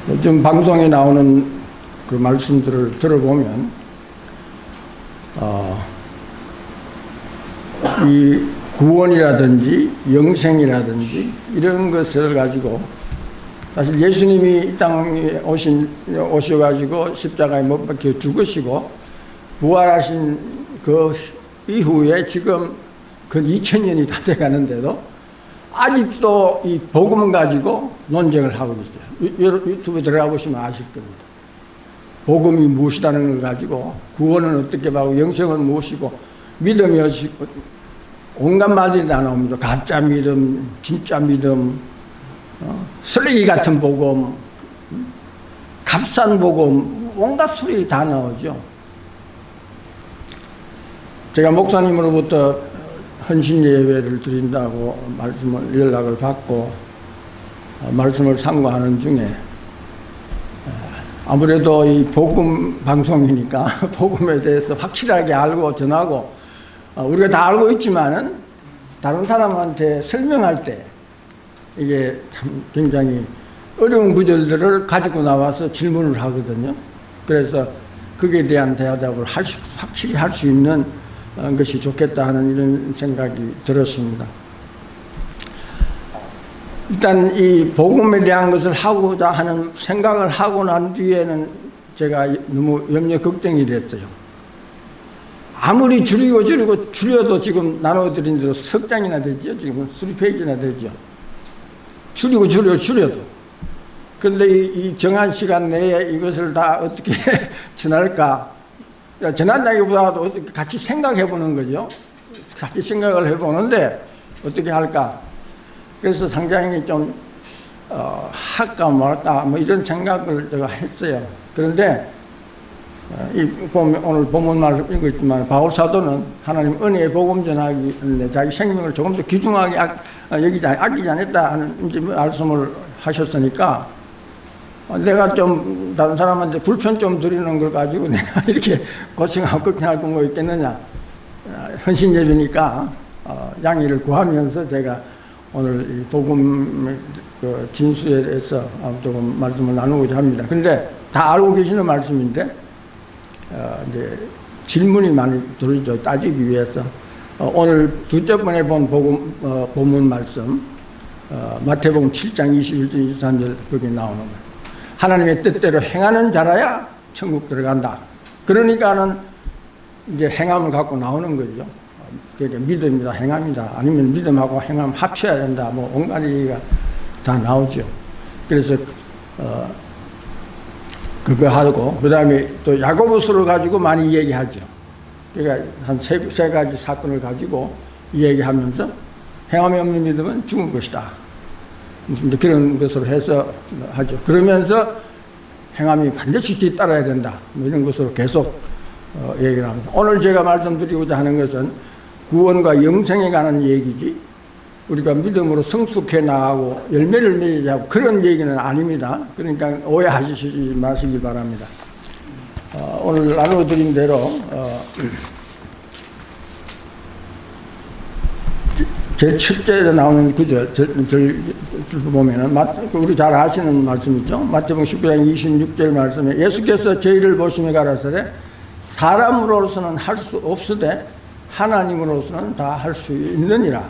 요즘 방송에 나오는 그 말씀들을 들어보면 이 구원이라든지 영생이라든지 이런 것을 가지고 사실 예수님이 이 땅에 오셔가지고 십자가에 못 박혀 죽으시고 부활하신 그 이후에 지금 그 2000년이 다 돼가는데도 아직도 이 복음을 가지고 논쟁을 하고 있어요. 유튜브 들어가 보시면 아실 겁니다. 복음이 무엇이라는 걸 가지고 구원은 어떻게 하고 영생은 무엇이고 믿음이 어찌고 온갖 말들이 다 나옵니다. 가짜 믿음, 진짜 믿음, 쓰레기 같은 복음, 값싼 복음, 온갖 소리 다 나오죠. 제가 목사님으로부터 헌신 예배를 드린다고 연락을 받고 말씀을 상고하는 중에 아무래도 이 복음 방송이니까 복음에 대해서 확실하게 알고 전하고 우리가 다 알고 있지만은 다른 사람한테 설명할 때 이게 참 굉장히 어려운 구절들을 가지고 나와서 질문을 하거든요. 그래서 거기에 대한 대답을 확실히 할 수 있는 것이 좋겠다 하는 이런 생각이 들었습니다. 일단 이 복음에 대한 것을 하고자 하는 생각을 하고 난 뒤에는 제가 너무 염려 걱정이 됐어요. 아무리 줄여도 지금 나눠드린 대로 석 장이나 되죠. 지금 3페이지나 되죠. 줄여도. 그런데 이 정한 시간 내에 이것을 다 어떻게 전할까? 전한다기보다도 같이 생각해 보는 거죠. 같이 생각을 해보는데 어떻게 할까? 그래서 상당히 좀 할까 말까 뭐 이런 생각을 제가 했어요. 그런데 오늘 본문 말씀 읽고 있지만 바울 사도는 하나님 은혜의 복음 전하기 자기 생명을 조금 더 귀중하게 여기지 아끼지 않았다 하는 말씀을 하셨으니까 내가 좀 다른 사람한테 불편 좀 드리는 걸 가지고 내가 이렇게 고생하고 걱정할 거 뭐 있겠느냐. 헌신 예배니까 양해를 구하면서 제가 오늘 이 복음 그 진수에 대해서 조금 말씀을 나누고자 합니다. 근데 다 알고 계시는 말씀인데 이제 질문이 많이 들어오죠. 따지기 위해서 오늘 두째 번에 본 본문 말씀 마태복음 7장 21절 23절 거기 나오는 거예요. 하나님의 뜻대로 행하는 자라야 천국 들어간다. 그러니까는 이제 행함을 갖고 나오는 거죠. 그게 믿음이다, 행함이다. 아니면 믿음하고 행함 합쳐야 된다. 뭐 온갖 얘기가 다 나오죠. 그래서 그거 하고 그다음에 또 야고보서를 가지고 많이 얘기하죠. 그러니까 한 세 가지 사건을 가지고 얘기하면서 행함이 없는 믿음은 죽은 것이다. 이제 그런 것으로 해서 하죠. 그러면서 행함이 반드시 뒤따라야 된다. 뭐 이런 것으로 계속 얘기를 합니다. 오늘 제가 말씀드리고자 하는 것은 구원과 영생에 관한 얘기지 우리가 믿음으로 성숙해 나가고 열매를 맺게 하고 그런 얘기는 아닙니다. 그러니까 오해하시지 마시기 바랍니다. 오늘 나눠드린 대로 제 첫째에 나오는 구절 보면은 우리 잘 아시는 말씀이죠. 마태복음 19장 26절 말씀에 예수께서 저희를 보시며 가라사대 사람으로서는 할 수 없으되 하나님으로서는 다 할 수 있느니라.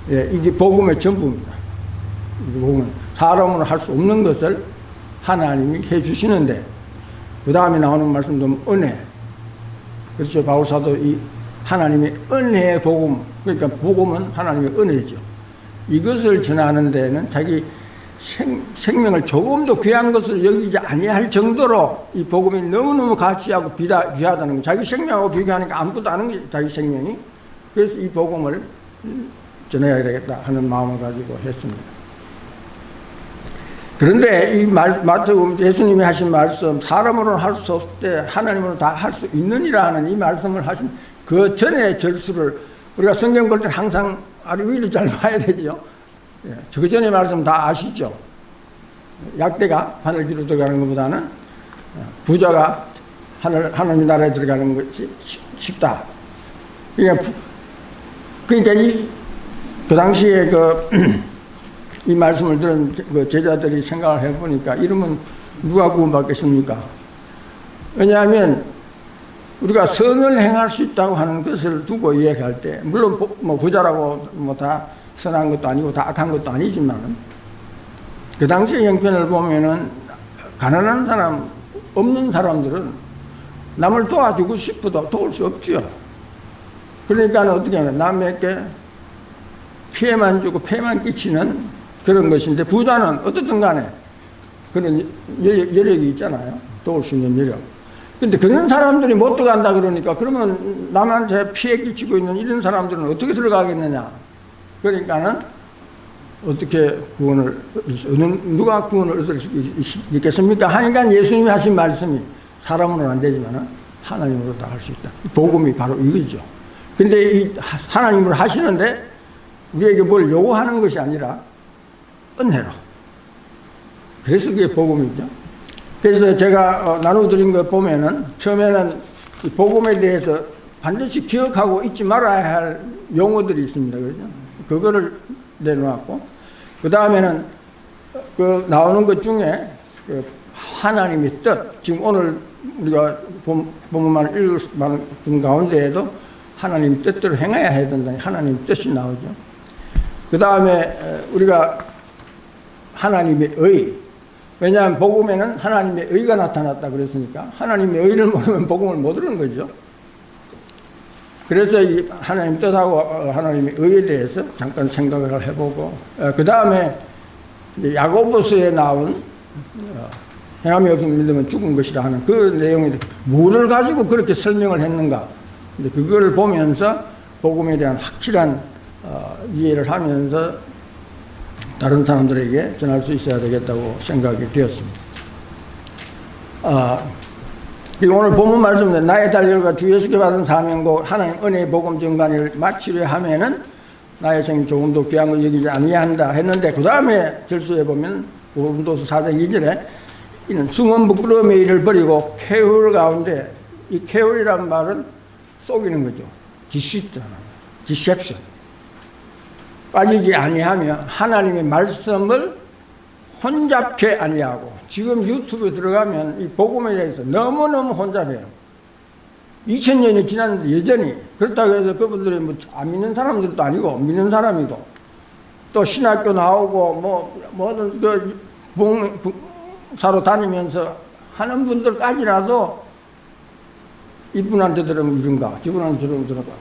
예, 이게 복음의 전부입니다. 이게 복음은 사람으로 할 수 없는 것을 하나님이 해주시는데 그 다음에 나오는 말씀도 은혜. 그렇죠. 바울사도 이 하나님의 은혜의 복음, 그러니까 복음은 하나님의 은혜죠. 이것을 전하는 데는 자기 생명을 조금 더 귀한 것을 여기지 아니할 정도로 이 복음이 너무너무 가치하고 귀하다는 거. 자기 생명하고 비교하니까 아무것도 아닌 게 자기 생명이. 그래서 이 복음을 전해야 되겠다 하는 마음을 가지고 했습니다. 그런데 이 마태복음 예수님이 하신 말씀 사람으로는 할 수 없을 때 하나님으로는 다 할 수 있느니라 하는 이 말씀을 하신 그 전의 절수를 우리가 성경 볼 때 항상 아주 위를 잘 봐야 되죠. 그 전의 말씀 다 아시죠. 약대가 바늘기로 들어가는 것보다는 부자가 하나님 나라에 들어가는 것이 쉽다. 그러니까 그 당시에 이 말씀을 들은 그 제자들이 생각을 해보니까 이러면 누가 구원받겠습니까? 왜냐하면 우리가 선을 행할 수 있다고 하는 것을 두고 이야기할 때, 물론 뭐 부자라고 뭐 다 선한 것도 아니고 다 악한 것도 아니지만, 그 당시의 형편을 보면은 가난한 사람, 없는 사람들은 남을 도와주고 싶어도 도울 수 없지요. 그러니까 어떻게 하면 남에게 피해만 주고 폐만 끼치는 그런 것인데, 부자는 어떻든 간에 그런 여력이 있잖아요. 도울 수 있는 여력. 근데 그런 사람들이 못 들어간다 그러니까, 그러면 남한테 피해 끼치고 있는 이런 사람들은 어떻게 들어가겠느냐. 그러니까는 어떻게 구원을, 누가 구원을 얻을 수 있겠습니까? 하니까 예수님이 하신 말씀이 사람으로는 안 되지만 하나님으로 다 할 수 있다. 복음이 바로 이거죠. 근데 이 하나님으로 하시는데 우리에게 뭘 요구하는 것이 아니라 은혜로. 그래서 그게 복음이죠. 그래서 제가 나눠드린 거 보면은 처음에는 이 복음에 대해서 반드시 기억하고 잊지 말아야 할 용어들이 있습니다. 그렇죠? 그거를 내놓았고, 그 다음에는 그 나오는 것 중에 그 하나님의 뜻, 지금 오늘 우리가 본문만 읽은 가운데에도 하나님 뜻대로 행해야 해야 된다니 하나님 뜻이 나오죠. 그 다음에 우리가 하나님의 의, 왜냐하면 복음에는 하나님의 의가 나타났다 그랬으니까 하나님의 의를 모르면 복음을 못 들은 거죠. 그래서 이 하나님 뜻하고 하나님의 의에 대해서 잠깐 생각을 해보고, 그 다음에 야고보서에 나온 행함이 없으면 믿으면 죽은 것이라 하는 그 내용에 뭐를 가지고 그렇게 설명을 했는가. 근데 그걸 보면서 복음에 대한 확실한 이해를 하면서 다른 사람들에게 전할 수 있어야 되겠다고 생각이 되었습니다. 그리고 오늘 본문 말씀인데, 나의 달려가 주 예수께 받은 사명고 하나님 은혜의 복음 전가를 마치려 하면은 나의 생이 조금도 귀한 걸 여기지 아니한다 했는데, 그 다음에 절수에 보면 고린도서 4장 2절에 이는 숭은 부끄러움의 일을 버리고 쾌울 가운데, 이 쾌울이란 말은 속이는 거죠. 디셉션. 빠지지 아니하며 하나님의 말씀을 혼잡케 아니하고, 지금 유튜브에 들어가면 이 복음에 대해서 너무너무 혼잡해요. 2000년이 지났는데 여전히. 그렇다고 해서 그분들이 뭐 안 믿는 사람들도 아니고 믿는 사람이고, 또 신학교 나오고 뭐든 그 봉사로 다니면서 하는 분들까지라도 이분한테 들으면 이런가, 저분한테 들으면 저런가,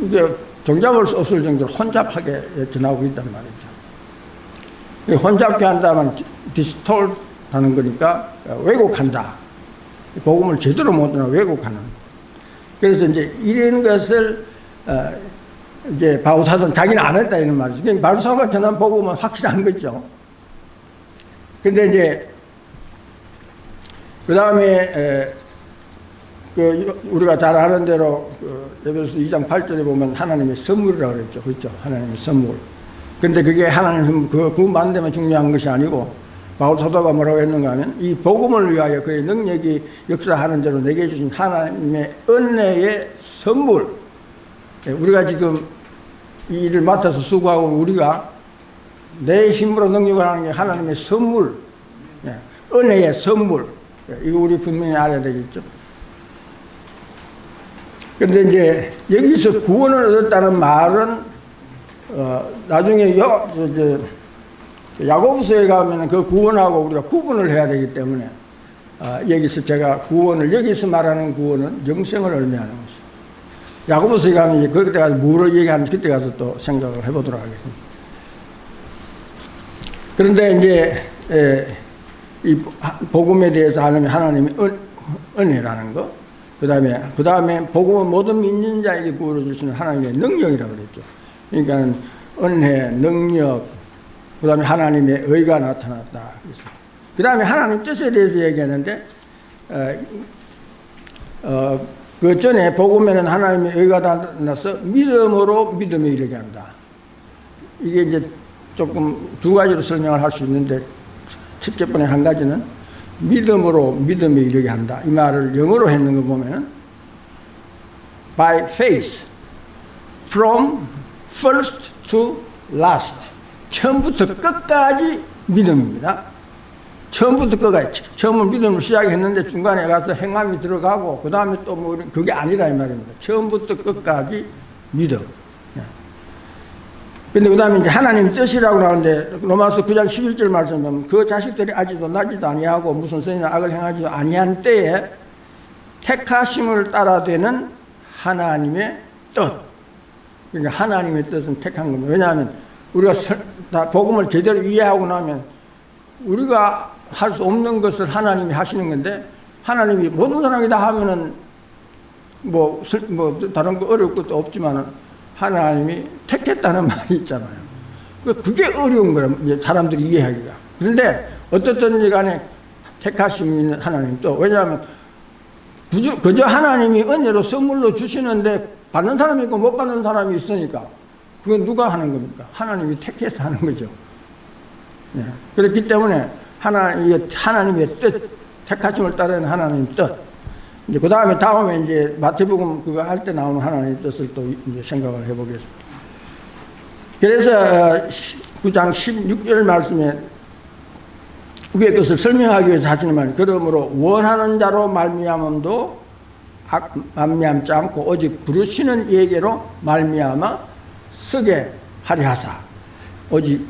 이게 종잡을 수 없을 정도로 혼잡하게 전하고 있단 말이죠. 혼잡게 한다면 디스톨트 하는 거니까 왜곡한다. 복음을 제대로 못 듣는 왜곡하는. 그래서 이제 이런 것을 이제 바울 사도는 자기는 안 했다 이런 말이죠. 그러니까 바울 사도가 전한 복음은 확실한 거죠. 근데 이제 그 다음에 우리가 잘 아는 대로 에베소서 2장 8절에 보면 하나님의 선물이라고 그랬죠. 그렇죠? 하나님의 선물. 근데 그게 하나님 그 만되면 중요한 것이 아니고, 바울 사도가 뭐라고 했는가 하면, 이 복음을 위하여 그의 능력이 역사하는 대로 내게 주신 하나님의 은혜의 선물. 우리가 지금 이 일을 맡아서 수고하고, 우리가 내 힘으로 능력을 하는 게 하나님의 선물, 은혜의 선물. 이거 우리 분명히 알아야 되겠죠. 그런데 이제 여기서 구원을 얻었다는 말은 나중에 야고보서에 가면 그 구원하고 우리가 구분을 해야 되기 때문에 여기서 제가 구원을, 여기서 말하는 구원은 영생을 의미하는 것이죠. 야고보서에 가면 이제 그때 가서 뭐를 얘기하는지 그때 가서 또 생각을 해보도록 하겠습니다. 그런데 이제 이 복음에 대해서 하나님의 은혜라는 거, 그 다음에 복음은 모든 믿는 자에게 부어주시는 하나님의 능력이라고 그랬죠. 그러니까 은혜, 능력, 그 다음에 하나님의 의가 나타났다. 그 다음에 하나님 뜻에 대해서 얘기하는데, 그 전에 복음에는 하나님의 의가 나타나서 믿음으로 믿음에 이르게 한다. 이게 이제 조금 두 가지로 설명을 할 수 있는데, 첫째 번에 한 가지는 믿음으로 믿음에 이르게 한다. 이 말을 영어로 했는 거 보면은 by faith from first to last. 처음부터 끝까지 믿음입니다. 처음부터 끝까지. 처음은 믿음을 시작했는데 중간에 가서 행함이 들어가고 그 다음에 또 뭐 그게 아니라 이 말입니다. 처음부터 끝까지 믿음. 근데 그 다음에 이제 하나님 뜻이라고 나오는데 로마서 9장 11절 말씀 보면 그 자식들이 아직도 나지도 아니하고 무슨 선이나 악을 행하지도 아니한 때에 택하심을 따라되는 하나님의 뜻. 그러니까 하나님의 뜻은 택한 겁니다. 왜냐하면 우리가 다 복음을 제대로 이해하고 나면 우리가 할 수 없는 것을 하나님이 하시는 건데 하나님이 모든 사람이 다 하면은 뭐 다른 거 어려울 것도 없지만은 하나님이 택했다는 말이 있잖아요. 그게 어려운 거예요. 이제 사람들이 이해하기가. 그런데 어떻든지 간에 택하심이 있는 하나님 또 왜냐하면 그저 하나님이 은혜로 선물로 주시는데 받는 사람이 있고 못 받는 사람이 있으니까 그건 누가 하는 겁니까? 하나님이 택해서 하는 거죠. 예. 그렇기 때문에 하나님의 뜻, 택하심을 따르는 하나님의 뜻. 이제 그 다음에 이제 마태복음 그거 할 때 나오는 하나님의 뜻을 또 이제 생각을 해보겠습니다. 그래서 9장 16절 말씀에 위의 것을 설명하기 위해서 하시는 말이 그러므로 원하는 자로 말미암음도 말미암지 않고 오직 부르시는 이에게로 말미암아 쓰게 하리 하사 오직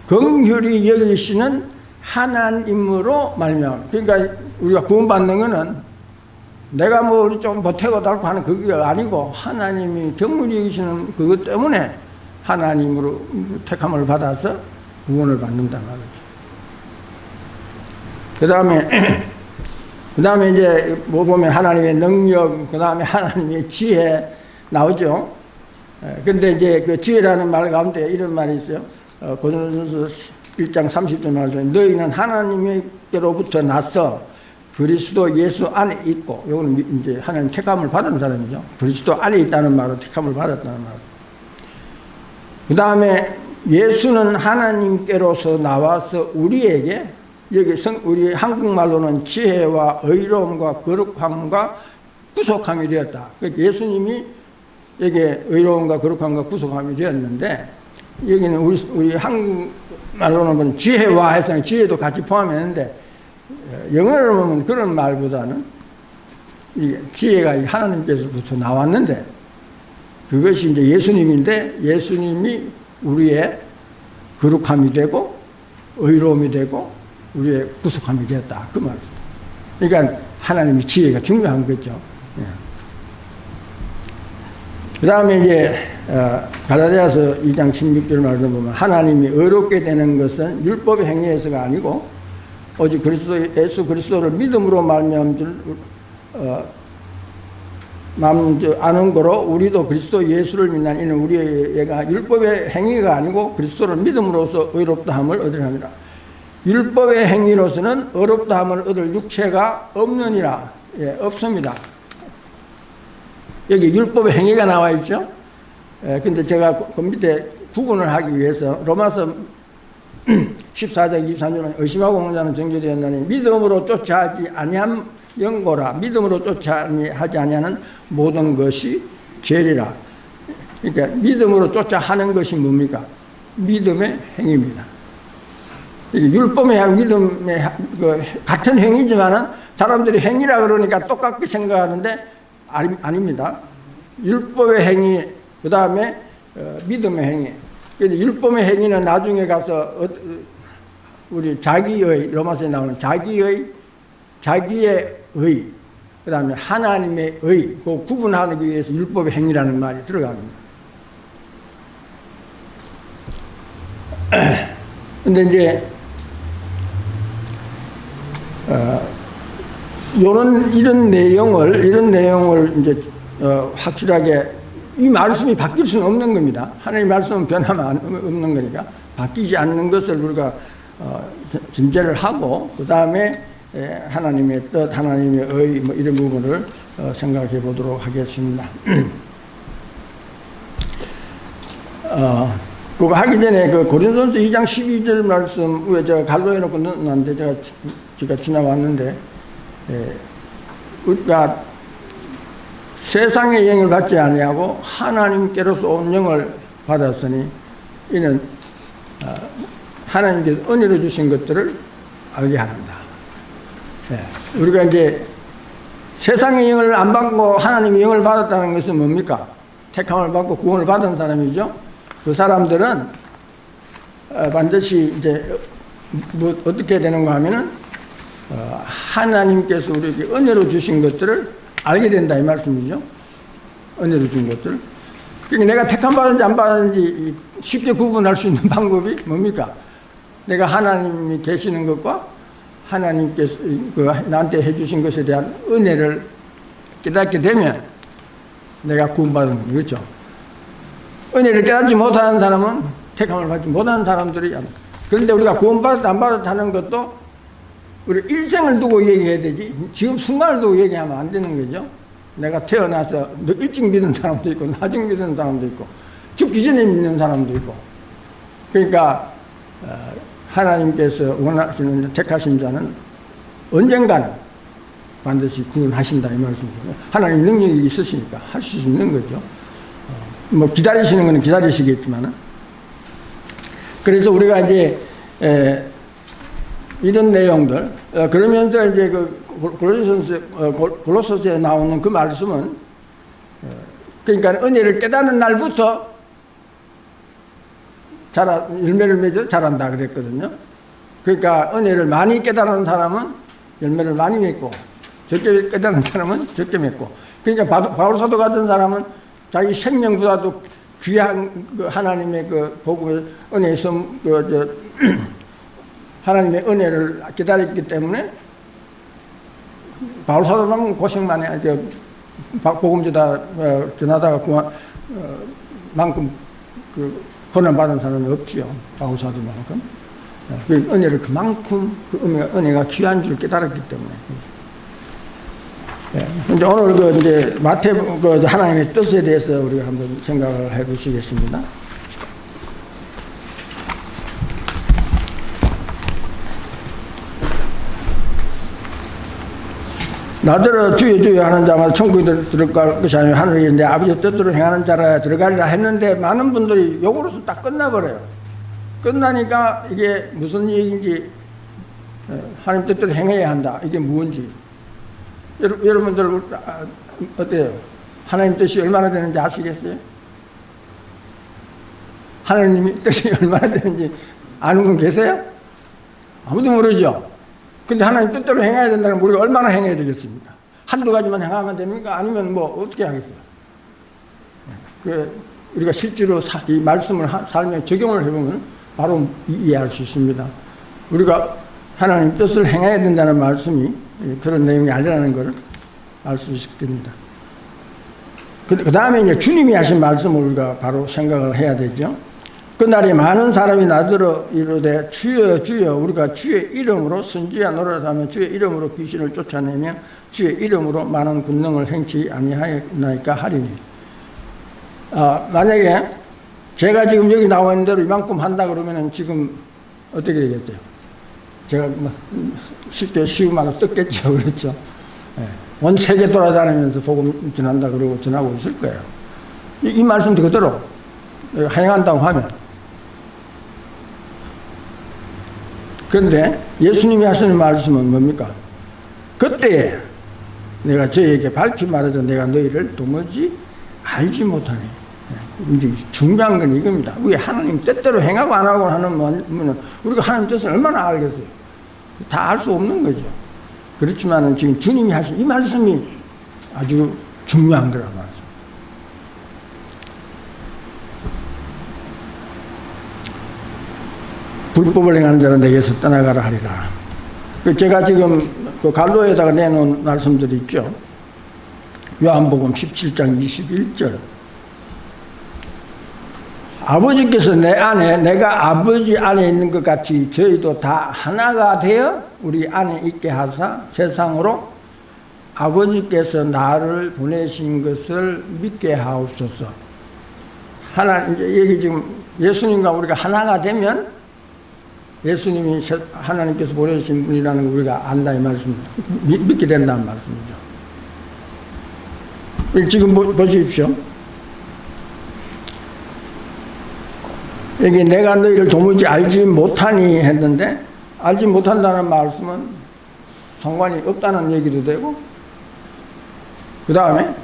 긍휼히 여기시는 하나님으로 말미암아. 그러니까 우리가 구원받는 것은 내가 뭐 좀 보태고 달고 하는 그게 아니고 하나님이 긍휼히 여기시는 그것 때문에 하나님으로 택함을 받아서 구원을 받는다는 거죠. 그 다음에 이제 뭐 보면 하나님의 능력, 그 다음에 하나님의 지혜 나오죠. 근데 이제 그 지혜라는 말 가운데 이런 말이 있어요. 고린도전서 1장 30절 말씀에 너희는 하나님께로부터 나서 그리스도 예수 안에 있고, 요거는 이제 하나님 택함을 받은 사람이죠. 그리스도 안에 있다는 말로 택함을 받았다는 말. 그 다음에 예수는 하나님께로서 나와서 우리에게 여기 우리 한국말로는 지혜와 의로움과 거룩함과 구속함이 되었다. 예수님이 여기 의로움과 거룩함과 구속함이 되었는데 여기는 우리 한국말로는 지혜와 해서 지혜도 같이 포함했는데 영어로 보면 그런 말보다는 지혜가 하나님께서부터 나왔는데 그것이 이제 예수님인데 예수님이 우리의 거룩함이 되고 의로움이 되고 우리의 구속함이 되었다. 그 말입니다. 그러니까 하나님의 지혜가 중요한 거죠. 예. 그 다음에 이제 갈라디아서 2장 16절 말씀 보면 하나님이 의롭게 되는 것은 율법의 행위에서가 아니고 오직 예수 그리스도를 믿음으로 말미암은 줄 아는 거로 우리도 그리스도 예수를 믿는 이는 우리가 율법의 행위가 아니고 그리스도를 믿음으로써 의롭다함을 얻으리라. 율법의 행위로서는 의롭다함을 얻을 육체가 없느니라. 예, 없습니다. 여기 율법의 행위가 나와 있죠. 근데 제가 그 밑에 구분을 하기 위해서 로마서 14장 23절은 의심하고 먹는 자는 정죄되었나니 믿음으로 쫓아하지 아니함 영고라. 믿음으로 쫓아하지 아니하는 모든 것이 죄리라. 그러니까 믿음으로 쫓아하는 것이 뭡니까? 믿음의 행위입니다. 율법의 믿음의 같은 행위지만은 사람들이 행위라 그러니까 똑같게 생각하는데 아닙니다. 율법의 행위, 그 다음에 믿음의 행위. 그런데 율법의 행위는 나중에 가서 우리 자기의 로마서에 나오는 자기의 의, 그 다음에 하나님의 의, 그 구분하기 위해서 율법의 행위라는 말이 들어갑니다. 근데 이제 이런 내용을 이제 확실하게 이 말씀이 바뀔 수는 없는 겁니다. 하나님의 말씀은 변하면 없는 거니까 바뀌지 않는 것을 우리가 전제를 하고 그 다음에 하나님의 뜻, 하나님의 의 뭐 이런 부분을 생각해 보도록 하겠습니다. 그거 하기 전에 그 고린도전서 2장 12절 말씀 위에 제가 갈로 해놓고 넣었는데 제가 지나왔는데 우리가 세상의 영을 받지 아니하고 하나님께로서 온 영을 받았으니 이는 하나님께서 은혜로 주신 것들을 알게 하는다. 우리가 이제 세상의 영을 안 받고 하나님의 영을 받았다는 것은 뭡니까? 택함을 받고 구원을 받은 사람이죠. 그 사람들은 반드시 이제 뭐 어떻게 되는가 하면은 하나님께서 우리에게 은혜로 주신 것들을 알게 된다 이 말씀이죠. 은혜로 주신 것들. 그러니까 내가 택함 받은지 안 받은지 쉽게 구분할 수 있는 방법이 뭡니까? 내가 하나님이 계시는 것과 하나님께서 나한테 해주신 것에 대한 은혜를 깨닫게 되면 내가 구원받은 거죠. 그렇죠? 은혜를 깨닫지 못하는 사람은 택함을 받지 못하는 사람들이. 그런데 우리가 구원받았다 안 받았다 하는 것도 우리 일생을 두고 얘기해야 되지 지금 순간을 두고 얘기하면 안 되는 거죠. 내가 태어나서 일찍 믿는 사람도 있고 나중에 믿는 사람도 있고 죽기 전에 믿는 사람도 있고. 그러니까 하나님께서 원하시는 택하신 자는 언젠가는 반드시 구원하신다 이 말씀입니다. 하나님 능력이 있으시니까 할 수 있는 거죠. 뭐 기다리시는 거는 기다리시겠지만은. 그래서 우리가 이제 이런 내용들 그러면서 이제 그 골로새서에 나오는 그 말씀은 그러니까 은혜를 깨닫는 날부터 열매를 맺어 자란다 그랬거든요. 그러니까 은혜를 많이 깨달은 사람은 열매를 많이 맺고 적게 깨달은 사람은 적게 맺고. 그러니까 바울 사도 같은 사람은 자기 생명보다도 귀한 그 하나님의 그 복음의 은혜에서 하나님의 은혜를 기다렸기 때문에 바울 사도는 고생 많이 하죠. 복음 전하다가 만큼 그 고난 받은 사람이 없지요. 바울 사도만큼. 그 은혜를 그만큼 그 은혜가 귀한 줄 깨달았기 때문에. 이제 오늘 이제 마태 하나님의 뜻에 대해서 우리가 한번 생각을 해 보시겠습니다. 나더러 주여 주여 하는 자마다 천국에 들어갈 것이 아니라 하늘에 있는데 아버지 뜻대로 행하는 자라 들어가리라 했는데 많은 분들이 요거로서 딱 끝나버려요. 끝나니까 이게 무슨 얘기인지 하나님 뜻대로 행해야 한다. 이게 뭔지. 여러분들 어때요? 하나님 뜻이 얼마나 되는지 아시겠어요? 하나님 뜻이 얼마나 되는지 아는 분 계세요? 아무도 모르죠. 근데 하나님 뜻대로 행해야 된다면 우리가 얼마나 행해야 되겠습니까? 한두 가지만 행하면 됩니까? 아니면 뭐 어떻게 하겠어요? 우리가 실제로 이 말씀을 삶에 적용을 해보면 바로 이해할 수 있습니다. 우리가 하나님 뜻을 행해야 된다는 말씀이 그런 내용이 아니라는 걸 알 수 있을 겁니다. 그 다음에 이제 주님이 하신 말씀을 우리가 바로 생각을 해야 되죠. 그날에 많은 사람이 나더러 이르되 주여 주여 우리가 주의 이름으로 선지자노라 하면 주의 이름으로 귀신을 쫓아내며 주의 이름으로 많은 권능을 행치 아니하였나이까 하리니. 만약에 제가 지금 여기 나와 있는 대로 이만큼 한다 그러면은 지금 어떻게 되겠어요? 제가 쉽게 쉬운 말로 썼겠죠. 그렇죠? 온 세계 돌아다니면서 복음 전한다 그러고 전하고 있을 거예요. 이 말씀도 그대로 행한다고 하면. 그런데 예수님이 하시는 말씀은 뭡니까? 그때 내가 저에게 밝히 말해도 내가 너희를 도무지 알지 못하네. 이제 중요한 건 이겁니다. 우리 하나님 뜻대로 행하고 안 하고 하는 거는 우리가 하나님 뜻을 얼마나 알겠어요? 다 알 수 없는 거죠. 그렇지만 지금 주님이 하신 이 말씀이 아주 중요한 거라고 말이죠. 불법을 행하는 자는 내게서 떠나가라 하리라. 제가 지금 그 갈로에다가 내놓은 말씀들이 있죠. 요한복음 17장 21절. 아버지께서 내 안에 내가 아버지 안에 있는 것 같이 저희도 다 하나가 되어 우리 안에 있게 하사 세상으로 아버지께서 나를 보내신 것을 믿게 하옵소서. 이제 여기 지금 예수님과 우리가 하나가 되면 예수님이 하나님께서 보내신 분이라는 걸 우리가 안다 이 말씀입니다. 믿게 된다는 말씀이죠. 지금 보십시오. 여기 내가 너희를 도무지 알지 못하니 했는데, 알지 못한다는 말씀은 상관이 없다는 얘기도 되고, 그 다음에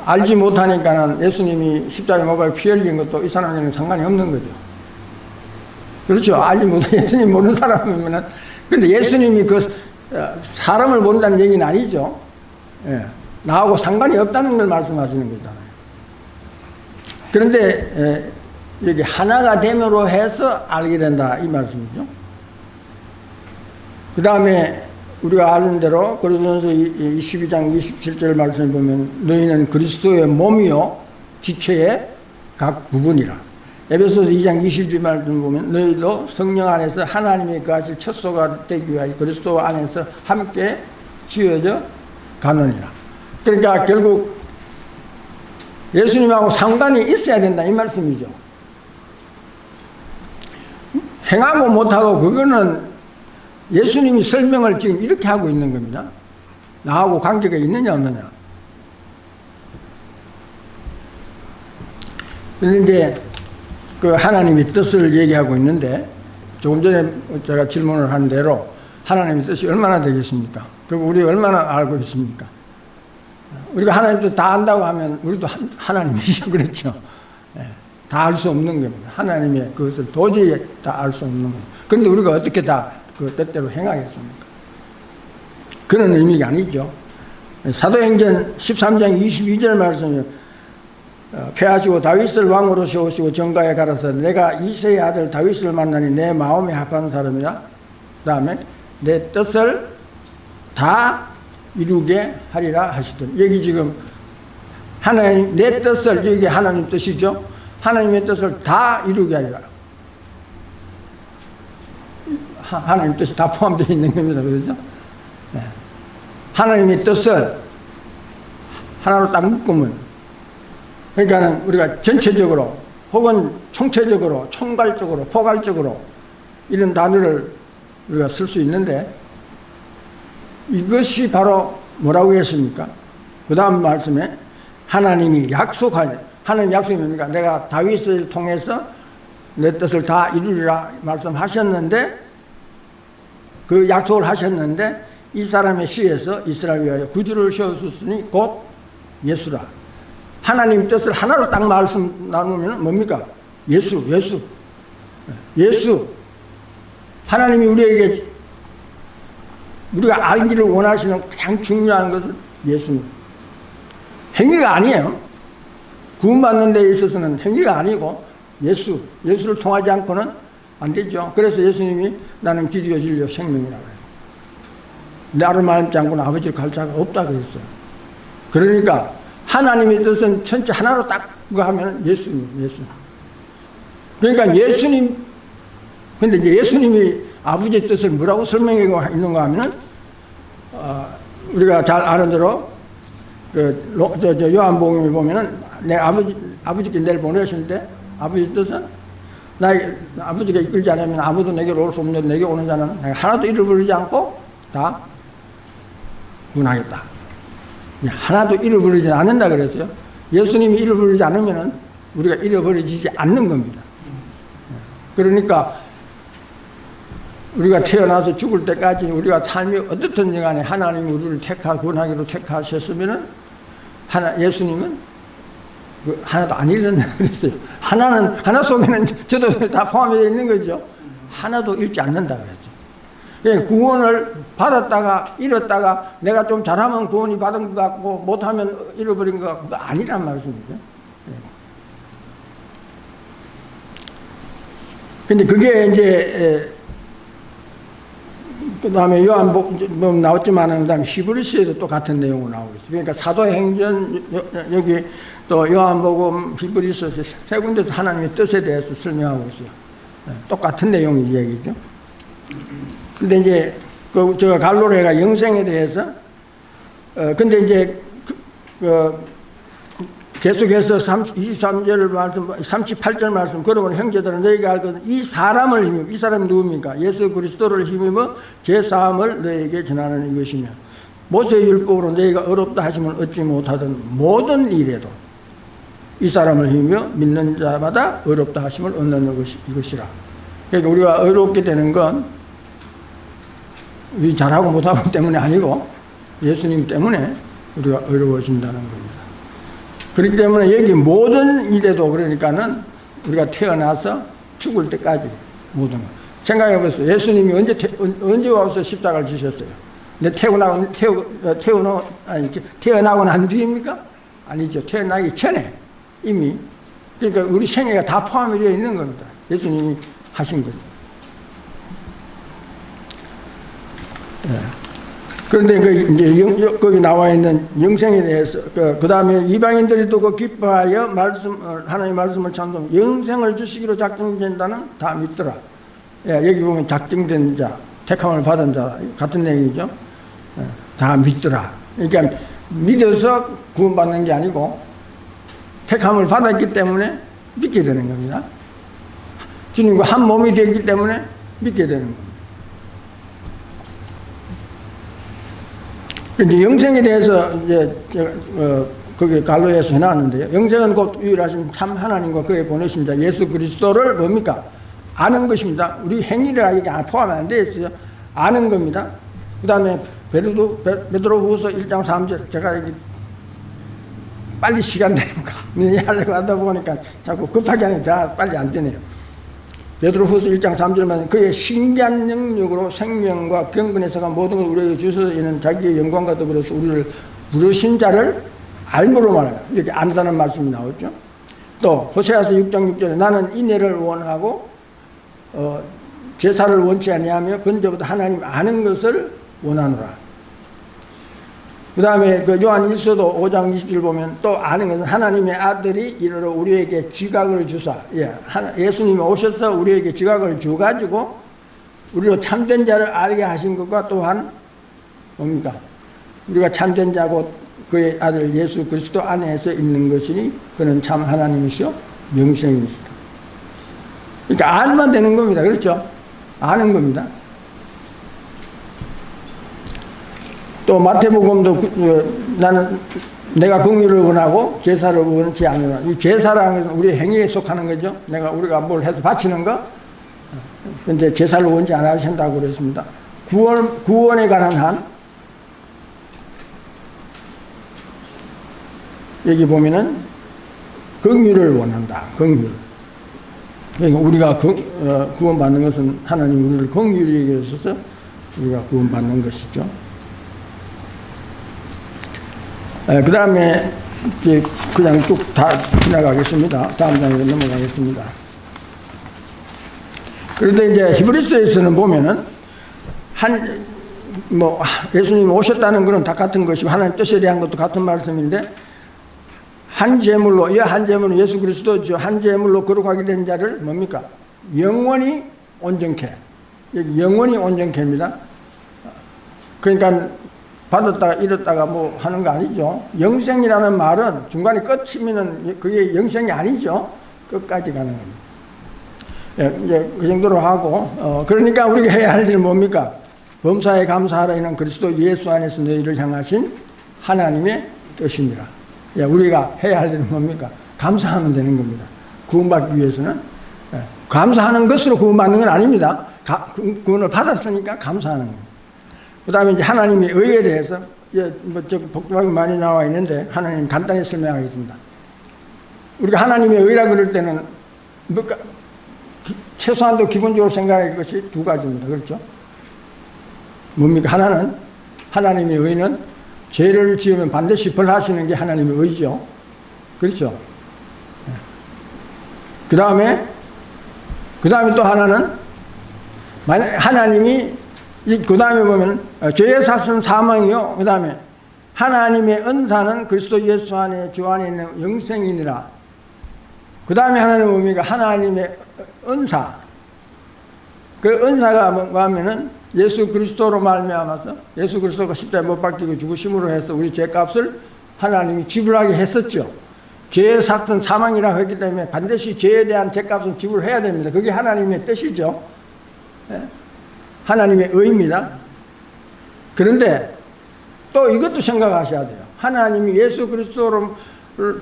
알지 못하니까는 예수님이 십자가에 못 박혀 피 흘린 것도 이 사람에게는 상관이 없는 거죠. 그렇죠. 알지 못하니 예수님 모르는 사람이면은, 근데 예수님이 그 사람을 모른다는 얘기는 아니죠. 예. 나하고 상관이 없다는 걸 말씀하시는 거잖아요. 그런데 여기 하나가 됨으로 해서 알게 된다 이 말씀이죠. 그 다음에 우리가 아는 대로 고린도전서 22장 27절 말씀을 보면 너희는 그리스도의 몸이요 지체의 각 부분이라. 에베소서 2장 20절 말씀 보면 너희도 성령 안에서 하나님의 거하실 첫소가 되기 위하여 그리스도 안에서 함께 지어져 가느니라. 그러니까 결국 예수님하고 상관이 있어야 된다 이 말씀이죠. 행하고 못하고 그거는 예수님이 설명을 지금 이렇게 하고 있는 겁니다. 나하고 관계가 있느냐 없느냐. 그런데 이제 그 하나님의 뜻을 얘기하고 있는데 조금 전에 제가 질문을 한 대로 하나님의 뜻이 얼마나 되겠습니까? 그리고 우리 얼마나 알고 있습니까? 우리가 하나님 뜻 다 안다고 하면 우리도 하나님이죠. 그렇죠. 다 알 수 없는 겁니다. 하나님의 그것을 도저히 다 알 수 없는 겁니다. 그런데 우리가 어떻게 다 그 뜻대로 행하겠습니까? 그런 의미가 아니죠. 사도행전 13장 22절 말씀에 폐하시고 다윗을 왕으로 세우시고 정가에 가라서 내가 이새의 아들 다윗을 만나니 내 마음에 합하는 사람이라. 그 다음에 내 뜻을 다 이루게 하리라 하시더니 여기 지금 하나님 내 뜻을 여기 하나님 뜻이죠. 하나님의 뜻을 다 이루게 하리라. 하나님 뜻이 다 포함되어 있는 겁니다. 그렇죠? 네. 하나님의 뜻을 하나로 딱 묶으면 그러니까 우리가 전체적으로 혹은 총체적으로 총괄적으로 포괄적으로 이런 단어를 우리가 쓸 수 있는데 이것이 바로 뭐라고 했습니까? 그 다음 말씀에 하나님이 약속하니 하나님 약속이 뭡니까? 내가 다윗을 통해서 내 뜻을 다 이루리라 말씀하셨는데 그 약속을 하셨는데 이 사람의 시에서 이스라엘 위하여 구주를 세우셨으니 곧 예수라. 하나님 뜻을 하나로 딱 말씀 나누면 뭡니까? 예수. 하나님이 우리에게 우리가 알기를 원하시는 가장 중요한 것은 예수님. 행위가 아니에요. 구원받는 데 있어서는 행위가 아니고 예수를 통하지 않고는 안 되죠. 그래서 예수님이 나는 길이요 진리요 생명이라고 해요. 나를 말하지 않고는 아버지를 갈 자가 없다 그랬어요. 그러니까 하나님의 뜻은 전체 하나로 딱 그거 하면 예수님. 그러니까 예수님, 근데 이제 예수님이 아버지의 뜻을 뭐라고 설명하고 있는가 하면은, 우리가 잘 아는 대로, 요한복음에 보면은, 내 아버지께 내일 보내셨는데, 아버지의 뜻은, 아버지가 이끌지 않으면 아무도 내게로 올 수 없는데, 내게 오는 자는 내가 하나도 잃어버리지 않고 다 구원하겠다. 하나도 잃어버리지 않는다 그랬어요. 예수님이 잃어버리지 않으면은 우리가 잃어버리지 않는 겁니다. 그러니까 우리가 태어나서 죽을 때까지 우리가 삶이 어떻든 간에 하나님이 우리를 구원하기로 택하셨으면은 예수님은 하나도 안 잃는다 그랬어요. 하나 속에는 저도 다 포함되어 있는 거죠. 하나도 잃지 않는다 그랬죠. 구원을 받았다가 잃었다가 내가 좀 잘하면 구원이 받은 것 같고 못하면 잃어버린 것 같고 아니란 말씀이죠. 근데 그게 이제 그 다음에 요한복음 나왔지만 그 다음에 히브리서에도 또 같은 내용으로 나오고 있어요. 그러니까 사도행전 여기 또 요한복음 히브리서 세 군데서 하나님의 뜻에 대해서 설명하고 있어요. 똑같은 내용이 얘기죠. 근데 이제 저 갈로레가 영생에 대해서 근데 이제 계속해서 23절 말씀, 38절 말씀, 그러면 형제들은 너희가 알거든 이 사람을 힘입어, 이 사람이 누굽니까? 예수 그리스도를 힘입어 제 사함을 너희에게 전하는 이것이며 모세의 율법으로 너희가 어렵다 하시면 얻지 못하던 모든 일에도 이 사람을 힘이며 믿는 자마다 의롭다 하심을 얻는 이것이라. 그러니까 우리가 의롭게 되는 건 우리 잘하고 못하고 때문이 아니고 예수님 때문에 우리가 의로워진다는 겁니다. 그렇기 때문에 여기 모든 일에도 그러니까는 우리가 태어나서 죽을 때까지 모든 것. 생각해 보세요. 예수님이 언제 와서 십자가를 지셨어요? 근데 태어나고 난 뒤입니까? 아니죠. 태어나기 전에 이미. 그러니까 우리 생애가 다 포함이 되어 있는 겁니다. 예수님이 하신 거죠. 네. 그런데 이제 거기 나와 있는 영생에 대해서 그 다음에 이방인들이 또 기뻐하여 하나님의 말씀을 찬송 영생을 주시기로 작정된다는 다 믿더라. 예, 여기 보면 작정된 자, 택함을 받은 자 같은 내용이죠. 예, 다 믿더라. 그러니까 믿어서 구원받는 게 아니고 택함을 받았기 때문에 믿게 되는 겁니다. 주님과 한 몸이 되기 때문에 믿게 되는 겁니다. 이제 영생에 대해서 이제 거기 갈로에서 해놨는데요. 영생은 곧 유일하신 참 하나님과 그의 보내신 자 예수 그리스도를 뭡니까? 아는 것입니다. 우리 행위라 이게 포함이 안 되어 있어요. 아는 겁니다. 그 다음에 베드로후서 1장 3절 제가 여기 빨리 시간 되니까 하려고 하다 보니까 자꾸 급하게 하니까 빨리 안 되네요. 베드로후서 1장 3절만 그의 신기한 능력으로 생명과 경건에서가 모든 걸 우리에게 주셔서 이는 자기의 영광과 더불어서 우리를 부르신 자를 알므로 말하라. 이렇게 안다는 말씀이 나오죠. 또 호세아서 6장 6절에 나는 인애를 원하고 제사를 원치 아니하며 번제보다 하나님 아는 것을 원하노라. 그 다음에 그 요한 1서도 5장 20절 보면 또 아는 것은 하나님의 아들이 이르러 우리에게 지각을 주사, 예수님이 오셔서 우리에게 지각을 주가지고 우리로 참된 자를 알게 하신 것과 또한 뭡니까? 우리가 참된 자고 그의 아들 예수 그리스도 안에서 있는 것이니 그는 참 하나님이시오 명생이시다. 그러니까 알만 되는 겁니다. 그렇죠? 아는 겁니다. 또 마태복음도 나는 내가 긍휼을 원하고 제사를 원치 않으나 이 제사라는 것은 우리의 행위에 속하는 거죠. 우리가 뭘 해서 바치는 거. 근데 제사를 원치 않아 하신다고 그랬습니다. 구원에 관한 한 여기 보면은 긍휼을 원한다. 긍휼. 그러니까 우리가 구원받는 것은 하나님 우리를 긍휼히 여기셔서 우리가 구원받는 것이죠. 그 다음에 그냥 쭉 다 지나가겠습니다. 다음 장으로 넘어가겠습니다. 그런데 이제 히브리서에서는 보면은 예수님이 오셨다는 것은 다 같은 것이고 하나님 뜻에 대한 것도 같은 말씀인데 한 제물로 예수 그리스도죠. 한 제물로 거룩하게 된 자를 뭡니까? 영원히 온전케. 영원히 온전케입니다. 그러니까 받았다가 잃었다가 뭐 하는 거 아니죠. 영생이라는 말은 중간에 끝이면은 그게 영생이 아니죠. 끝까지 가는 겁니다. 예, 이제 그 정도로 하고, 그러니까 우리가 해야 할 일은 뭡니까? 범사에 감사하라 이는 그리스도 예수 안에서 너희를 향하신 하나님의 뜻입니다. 예, 우리가 해야 할 일은 뭡니까? 감사하면 되는 겁니다. 구원받기 위해서는. 예, 감사하는 것으로 구원받는 건 아닙니다. 구원을 받았으니까 감사하는 겁니다. 그 다음에 이제 하나님의 의에 대해서, 복잡하게 많이 나와 있는데, 하나님 간단히 설명하겠습니다. 우리가 하나님의 의라 그럴 때는, 최소한도 기본적으로 생각할 것이 두 가지입니다. 그렇죠? 뭡니까? 하나는, 하나님의 의는 죄를 지으면 반드시 벌하시는 게 하나님의 의죠. 그렇죠? 그 다음에 또 하나는, 만약 하나님이 그 다음에 보면 죄의 삭은 사망이요. 그 다음에 하나님의 은사는 그리스도 예수 안에 주 안에 있는 영생이니라. 그 다음에 하나는 뭡니까? 하나님의 은사. 그 은사가 뭔가 하면은 예수 그리스도로 말미암아서 예수 그리스도가 십자가에 못 박히고 죽으심으로 해서 우리 죄값을 하나님이 지불하게 했었죠. 죄의 삭은 사망이라고 했기 때문에 반드시 죄에 대한 죄값은 지불해야 됩니다. 그게 하나님의 뜻이죠. 하나님의 의입니다. 그런데 또 이것도 생각하셔야 돼요. 하나님이 예수 그리스도로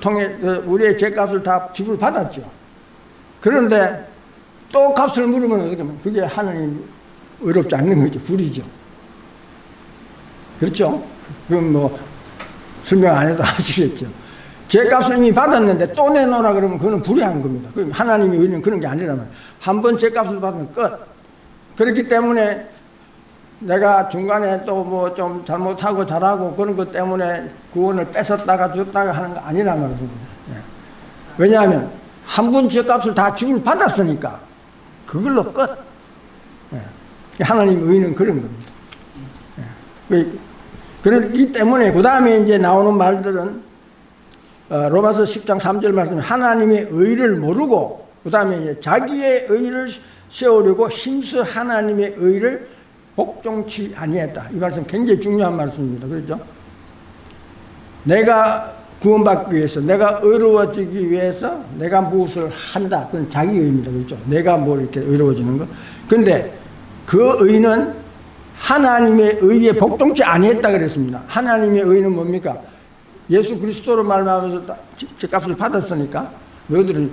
통해 우리의 죄값을 다 지불받았죠. 그런데 또 값을 물으면 어떻게 하면 그게 하나님 의롭지 않는 거죠. 불이죠. 그렇죠? 그럼 뭐 설명 안 해도 아시겠죠. 죄값을 이미 받았는데 또 내놓으라 그러면 그거는 불의한 겁니다. 그럼 하나님의 의는 그런 게 아니라면 한 번 죄값을 받으면 끝. 그렇기 때문에 내가 중간에 또 뭐 좀 잘못하고 잘하고 그런 것 때문에 구원을 뺏었다가 줬다가 하는 거 아니란 말입니다. 예. 왜냐하면 한 번 죄값을 다 지불받았으니까 그걸로 끝. 예. 하나님의 의는 그런 겁니다. 예. 그렇기 때문에 그 다음에 이제 나오는 말들은 로마서 10장 3절 말씀 하나님의 의를 모르고 그 다음에 자기의 의를 세우려고 힘써 하나님의 의를 복종치 아니했다. 이 말씀 굉장히 중요한 말씀입니다. 그렇죠? 내가 구원받기 위해서 내가 의로워지기 위해서 내가 무엇을 한다. 그건 자기 의입니다. 그렇죠? 내가 뭘 이렇게 의로워지는 거. 그런데 그 의는 하나님의 의에 복종치 아니했다 그랬습니다. 하나님의 의는 뭡니까? 예수 그리스도로 말미암아서 죄값을 받았으니까 너희들은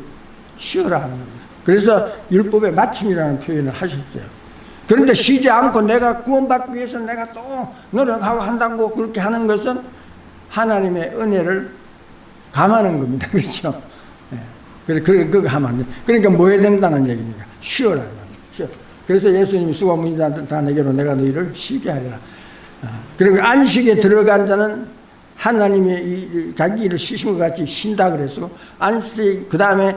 쉬어라 하는 겁니다. 그래서 율법의 마침이라는 표현을 하셨어요. 그런데 쉬지 않고 내가 구원받기 위해서 내가 또 노력하고 한다고 그렇게 하는 것은 하나님의 은혜를 감하는 겁니다. 그렇죠? 네. 그거 하면 안 돼. 그러니까 뭐 해야 된다는 얘기입니까? 쉬어라. 쉬어. 그래서 예수님이 수고 문제다 다 내게로 내가 너희를 쉬게 하리라. 그리고 안식에 들어간 자는 하나님의 자기 일을 쉬신 것 같이 쉰다 그랬어. 안식, 그 다음에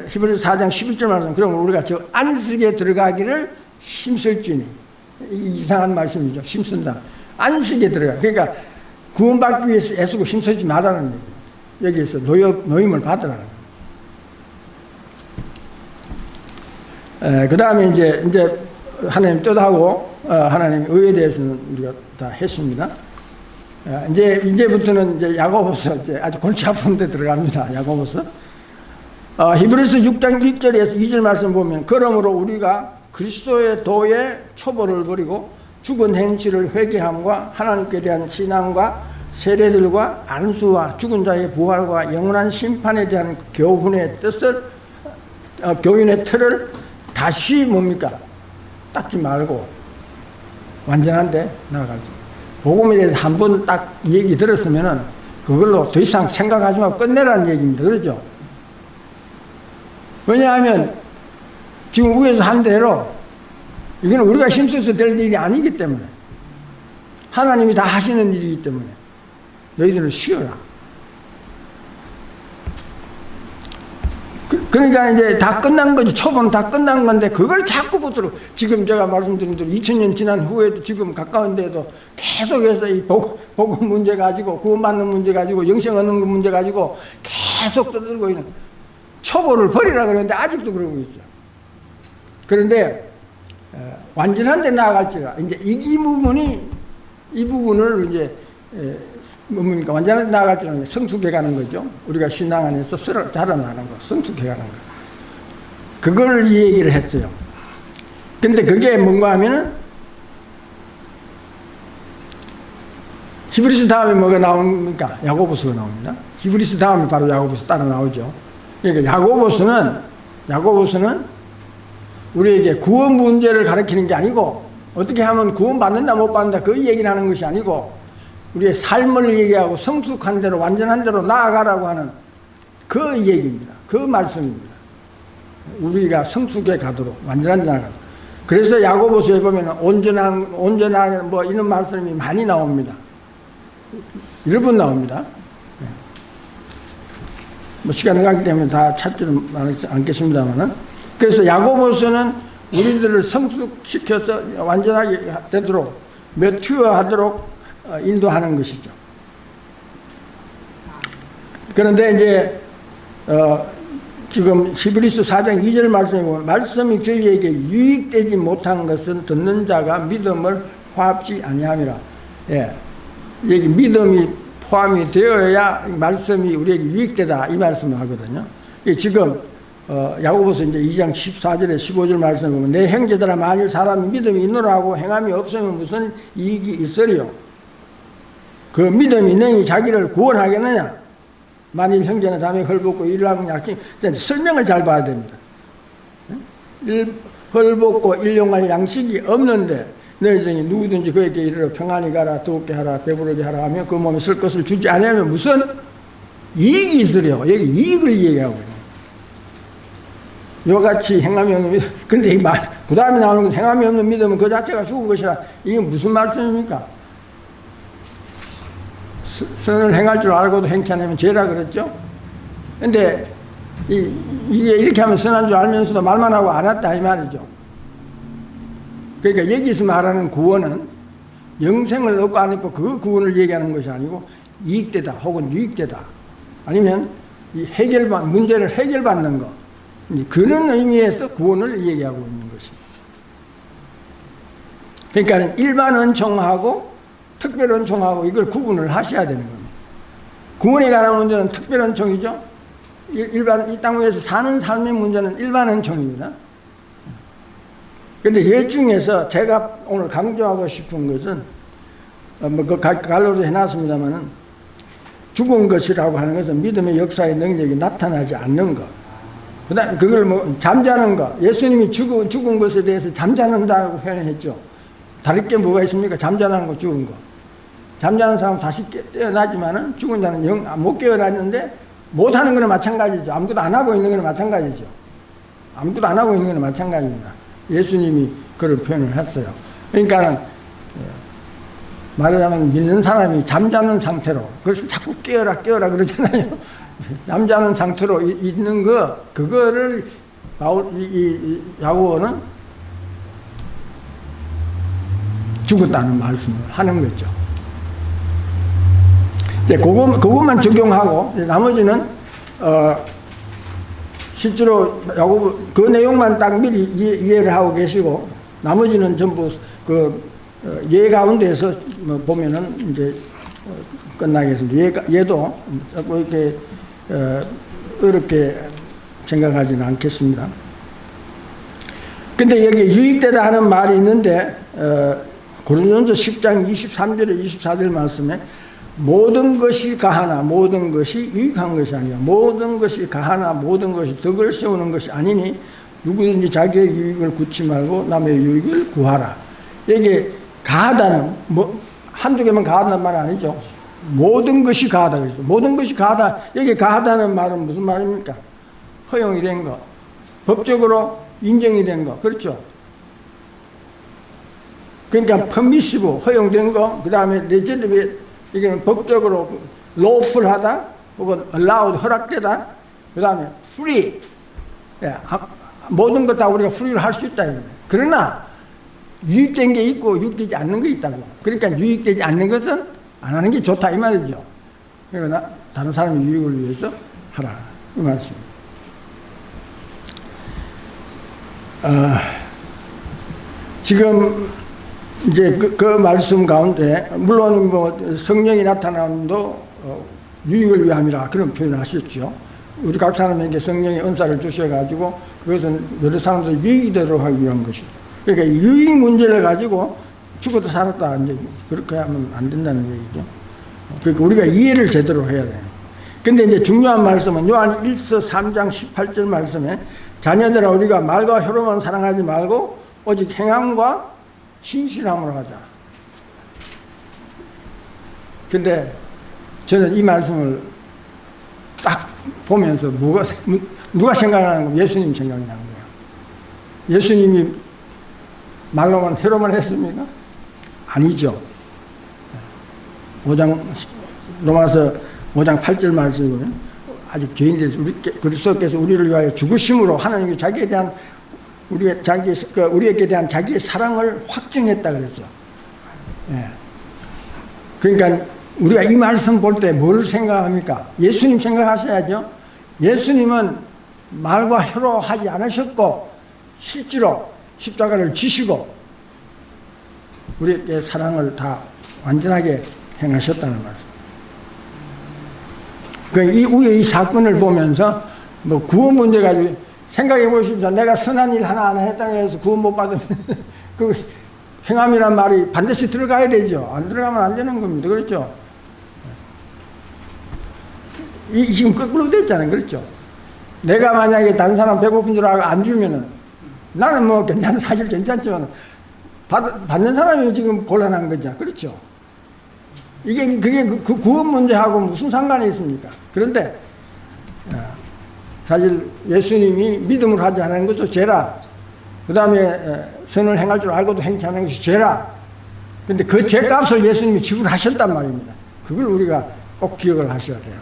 히브리서 4장 11절 말씀. 그럼 우리가 저 안식에 들어가기를 힘쓸지니. 이상한 말씀이죠. 힘쓴다. 안식에 들어가. 그러니까 구원받기 위해서 애쓰고 힘쓰지 말라는 얘기. 여기에서 노임을 받으라는 거예요. 그 다음에 이제 하나님 뜻하고 하나님 의에 대해서는 우리가 다 했습니다. 이제부터는 이제 야고보서 아주 골치 아픈 데 들어갑니다. 야고보서. 히브리서 6장 1절에서 2절 말씀 보면 그러므로 우리가 그리스도의 도에 초보를 버리고 죽은 행실을 회개함과 하나님께 대한 신앙과 세례들과 안수와 죽은 자의 부활과 영원한 심판에 대한 교훈의 뜻을 교훈의 틀을 다시 뭡니까? 닦지 말고 완전한데 나아가죠. 복음에 대해서 한 번 딱 얘기 들었으면은 그걸로 더 이상 생각하지 말고 끝내라는 얘기입니다. 그렇죠? 왜냐하면 지금 위에서 한 대로 이거는 우리가 힘써서 될 일이 아니기 때문에 하나님이 다 하시는 일이기 때문에 너희들은 쉬어라. 그러니까 이제 다 끝난 거지. 초보는 다 끝난 건데 그걸 자꾸 붙들고 지금 제가 말씀드린 대로 2000년 지난 후에도 지금 가까운 데도 계속해서 이 복음 문제 가지고 구원받는 문제 가지고 영생 얻는 문제 가지고 계속 떠들고 있는 초보를 버리라 그러는데 아직도 그러고 있어요. 그런데 완전한 데 나아갈지라 이제 이 부분을 이제 뭡니까? 완전한 데 나아갈지라는 게 성숙해 가는 거죠. 우리가 신앙 안에서 자라나는 거, 성숙해 가는 거. 그걸 이 얘기를 했어요. 근데 그게 뭔가 하면은 히브리서 다음에 뭐가 나옵니까? 야고보서가 나옵니다. 히브리서 다음에 바로 야고보서 따라 나오죠. 그러니까 야고보서는 우리에게 구원 문제를 가르치는 게 아니고 어떻게 하면 구원 받는다 못 받는다 그 얘기를 하는 것이 아니고 우리의 삶을 얘기하고 성숙한 대로 완전한 대로 나아가라고 하는 그 얘기입니다. 그 말씀입니다. 우리가 성숙해 가도록 완전한 대로 나아가도록. 그래서 야고보서에 보면 온전한 뭐 이런 말씀이 많이 나옵니다. 여러 번 나옵니다. 뭐 시간이 가기 때문에 다 찾지는 않겠습니다만은. 그래서 야고보서는 우리들을 성숙시켜서 완전하게 되도록 매튜어하도록 인도하는 것이죠. 그런데 이제 지금 히브리서 4장 2절 말씀에 보면 말씀이 저희에게 유익되지 못한 것은 듣는 자가 믿음을 화합지 아니함이라. 예, 여기 믿음이 포함이 되어야 말씀이 우리에게 유익되다 이 말씀을 하거든요. 지금 야고보서 이제 2장 14절에 15절 말씀을 보면 내 형제들아 만일 사람이 믿음이 있노라 하고 행함이 없으면 무슨 이익이 있으리요. 그 믿음이 능히 자기를 구원하겠느냐. 만일 형제나 자매 헐벗고 일하면 약속, 설명을 잘 봐야 됩니다. 헐벗고 일용할 양식이 없는데 너희 중에 누구든지 그에게 이르러 평안히 가라, 더욱게 하라, 배부르게 하라 하며 그 몸에 쓸 것을 주지 아니하면 무슨 이익이 있으려. 여기 이익을 얘기하고 있는 이와 같이 행함이 없는 믿음. 근데 이 말, 그 다음에 나오는 건 행함이 없는 믿음은 그 자체가 죽은 것이라. 이게 무슨 말씀입니까? 선을 행할 줄 알고도 행치 않으면 죄라 그랬죠? 근데 이게 이렇게 하면 선한 줄 알면서도 말만 하고 안 했다 이 말이죠. 그러니까 여기서 말하는 구원은 영생을 얻고 안 얻고 그 구원을 얘기하는 것이 아니고 이익되다 혹은 유익되다 아니면 이 문제를 해결받는 것, 그런 의미에서 구원을 얘기하고 있는 것입니다. 그러니까 일반 은총하고 특별 은총하고 이걸 구분을 하셔야 되는 겁니다. 구원에 관한 문제는 특별 은총이죠. 일반 이 땅 위에서 사는 삶의 문제는 일반 은총입니다. 그런데 이 중에서 제가 오늘 강조하고 싶은 것은 그 갈로도 해놨습니다만은 죽은 것이라고 하는 것은 믿음의 역사의 능력이 나타나지 않는 것. 그다음 그걸 잠자는 것. 예수님이 죽은 것에 대해서 잠자는다고 표현했죠. 다를 게 뭐가 있습니까? 잠자는 거, 죽은 거. 잠자는 사람은 다시 깨어나지만은 죽은 자는 못 깨어났는데 못 하는 거는 마찬가지죠. 아무것도 안 하고 있는 거는 마찬가지죠. 아무것도 안 하고 있는 거는 마찬가지입니다. 예수님이 그런 표현을 했어요. 그러니까 말하자면 믿는 사람이 잠자는 상태로, 그래서 자꾸 깨어라 그러잖아요. 잠자는 상태로 있는 그거를 야고보는 죽었다는 말씀을 하는 거죠. 이제 그것만 적용하고 나머지는 실제로 야고보 그 내용만 딱 미리 이해를 하고 계시고 나머지는 전부 예 가운데서 보면은 이제 끝나겠습니다. 예도 이렇게 어렵게 생각하지는 않겠습니다. 근데 여기 유익되다 하는 말이 있는데 고린도전서 10장 23절에 24절 말씀에 모든 것이 가하나 모든 것이 유익한 것이 아니라 모든 것이 가하나 모든 것이 덕을 세우는 것이 아니니 누구든지 자기의 유익을 굳지 말고 남의 유익을 구하라. 이게 가하다는 한두 개만 가하다는 말은 아니죠. 모든 것이 가하다 그랬죠. 모든 것이 가하다. 여기 가하다는 말은 무슨 말입니까? 허용이 된 거, 법적으로 인정이 된 거, 그렇죠? 그러니까 퍼미시브 허용된 거, 그 다음에 레지티밋 이게는 법적으로 lawful하다 혹은 allowed 허락되다, 그 다음에 free 모든 것 다 우리가 프리로 할 수 있다. 그러나 유익된 게 있고 유익되지 않는 게 있다고. 그러니까 유익되지 않는 것은 안 하는 게 좋다 이 말이죠. 그러니까 다른 사람의 유익을 위해서 하라 이 말씀입니다. 지금 이제 그 말씀 가운데 물론 성령이 나타남도 유익을 위함이라 그런 표현을 하셨죠. 우리 각 사람에게 성령의 은사를 주셔가지고 그것은 여러 사람들 유익이 되도록 하기 위한 것이죠. 그러니까 유익 문제를 가지고 죽어도 살았다 이제 그렇게 하면 안 된다는 얘기죠. 그러니까 우리가 이해를 제대로 해야 돼요. 근데 이제 중요한 말씀은 요한 1서 3장 18절 말씀에 자녀들아 우리가 말과 혀로만 사랑하지 말고 오직 행함과 신실함으로 하자. 근데 저는 이 말씀을 딱 보면서 누가 생각나는 거예요? 예수님 생각이 나는 거예요. 예수님이 말로만 혀로만 했습니까? 아니죠. 로마서 5장 8절 말씀에 보면 아직 죄인돼서 그리스도께서 우리를 위하여 죽으심으로 하나님이 자기에 대한 우리에게 대한 자기의 사랑을 확증했다 그랬죠. 예. 그러니까 우리가 이 말씀 볼 때 뭘 생각합니까? 예수님 생각하셔야죠. 예수님은 말과 혀로 하지 않으셨고 실제로 십자가를 지시고 우리에게 사랑을 다 완전하게 행하셨다는 말씀. 그러니까 이 위에 이 사건을 보면서 구원 문제 가지고 생각해 보십시오. 내가 선한 일 하나 안 했다고 해서 구원 못 받으면 그 행함이란 말이 반드시 들어가야 되죠. 안 들어가면 안 되는 겁니다. 그렇죠? 지금 거꾸로 됐잖아요. 그렇죠? 내가 만약에 다른 사람 배고픈 줄 알고 안 주면은 나는 뭐 사실 괜찮지만 받는 사람이 지금 곤란한 거죠. 그렇죠? 그게 그 구원 문제하고 무슨 상관이 있습니까? 그런데 사실 예수님이 믿음을 하지 않은 것도 죄라. 그 다음에 선을 행할 줄 알고도 행치 않은 것이 죄라. 근데 그 죄값을 예수님이 지불하셨단 말입니다. 그걸 우리가 꼭 기억을 하셔야 돼요.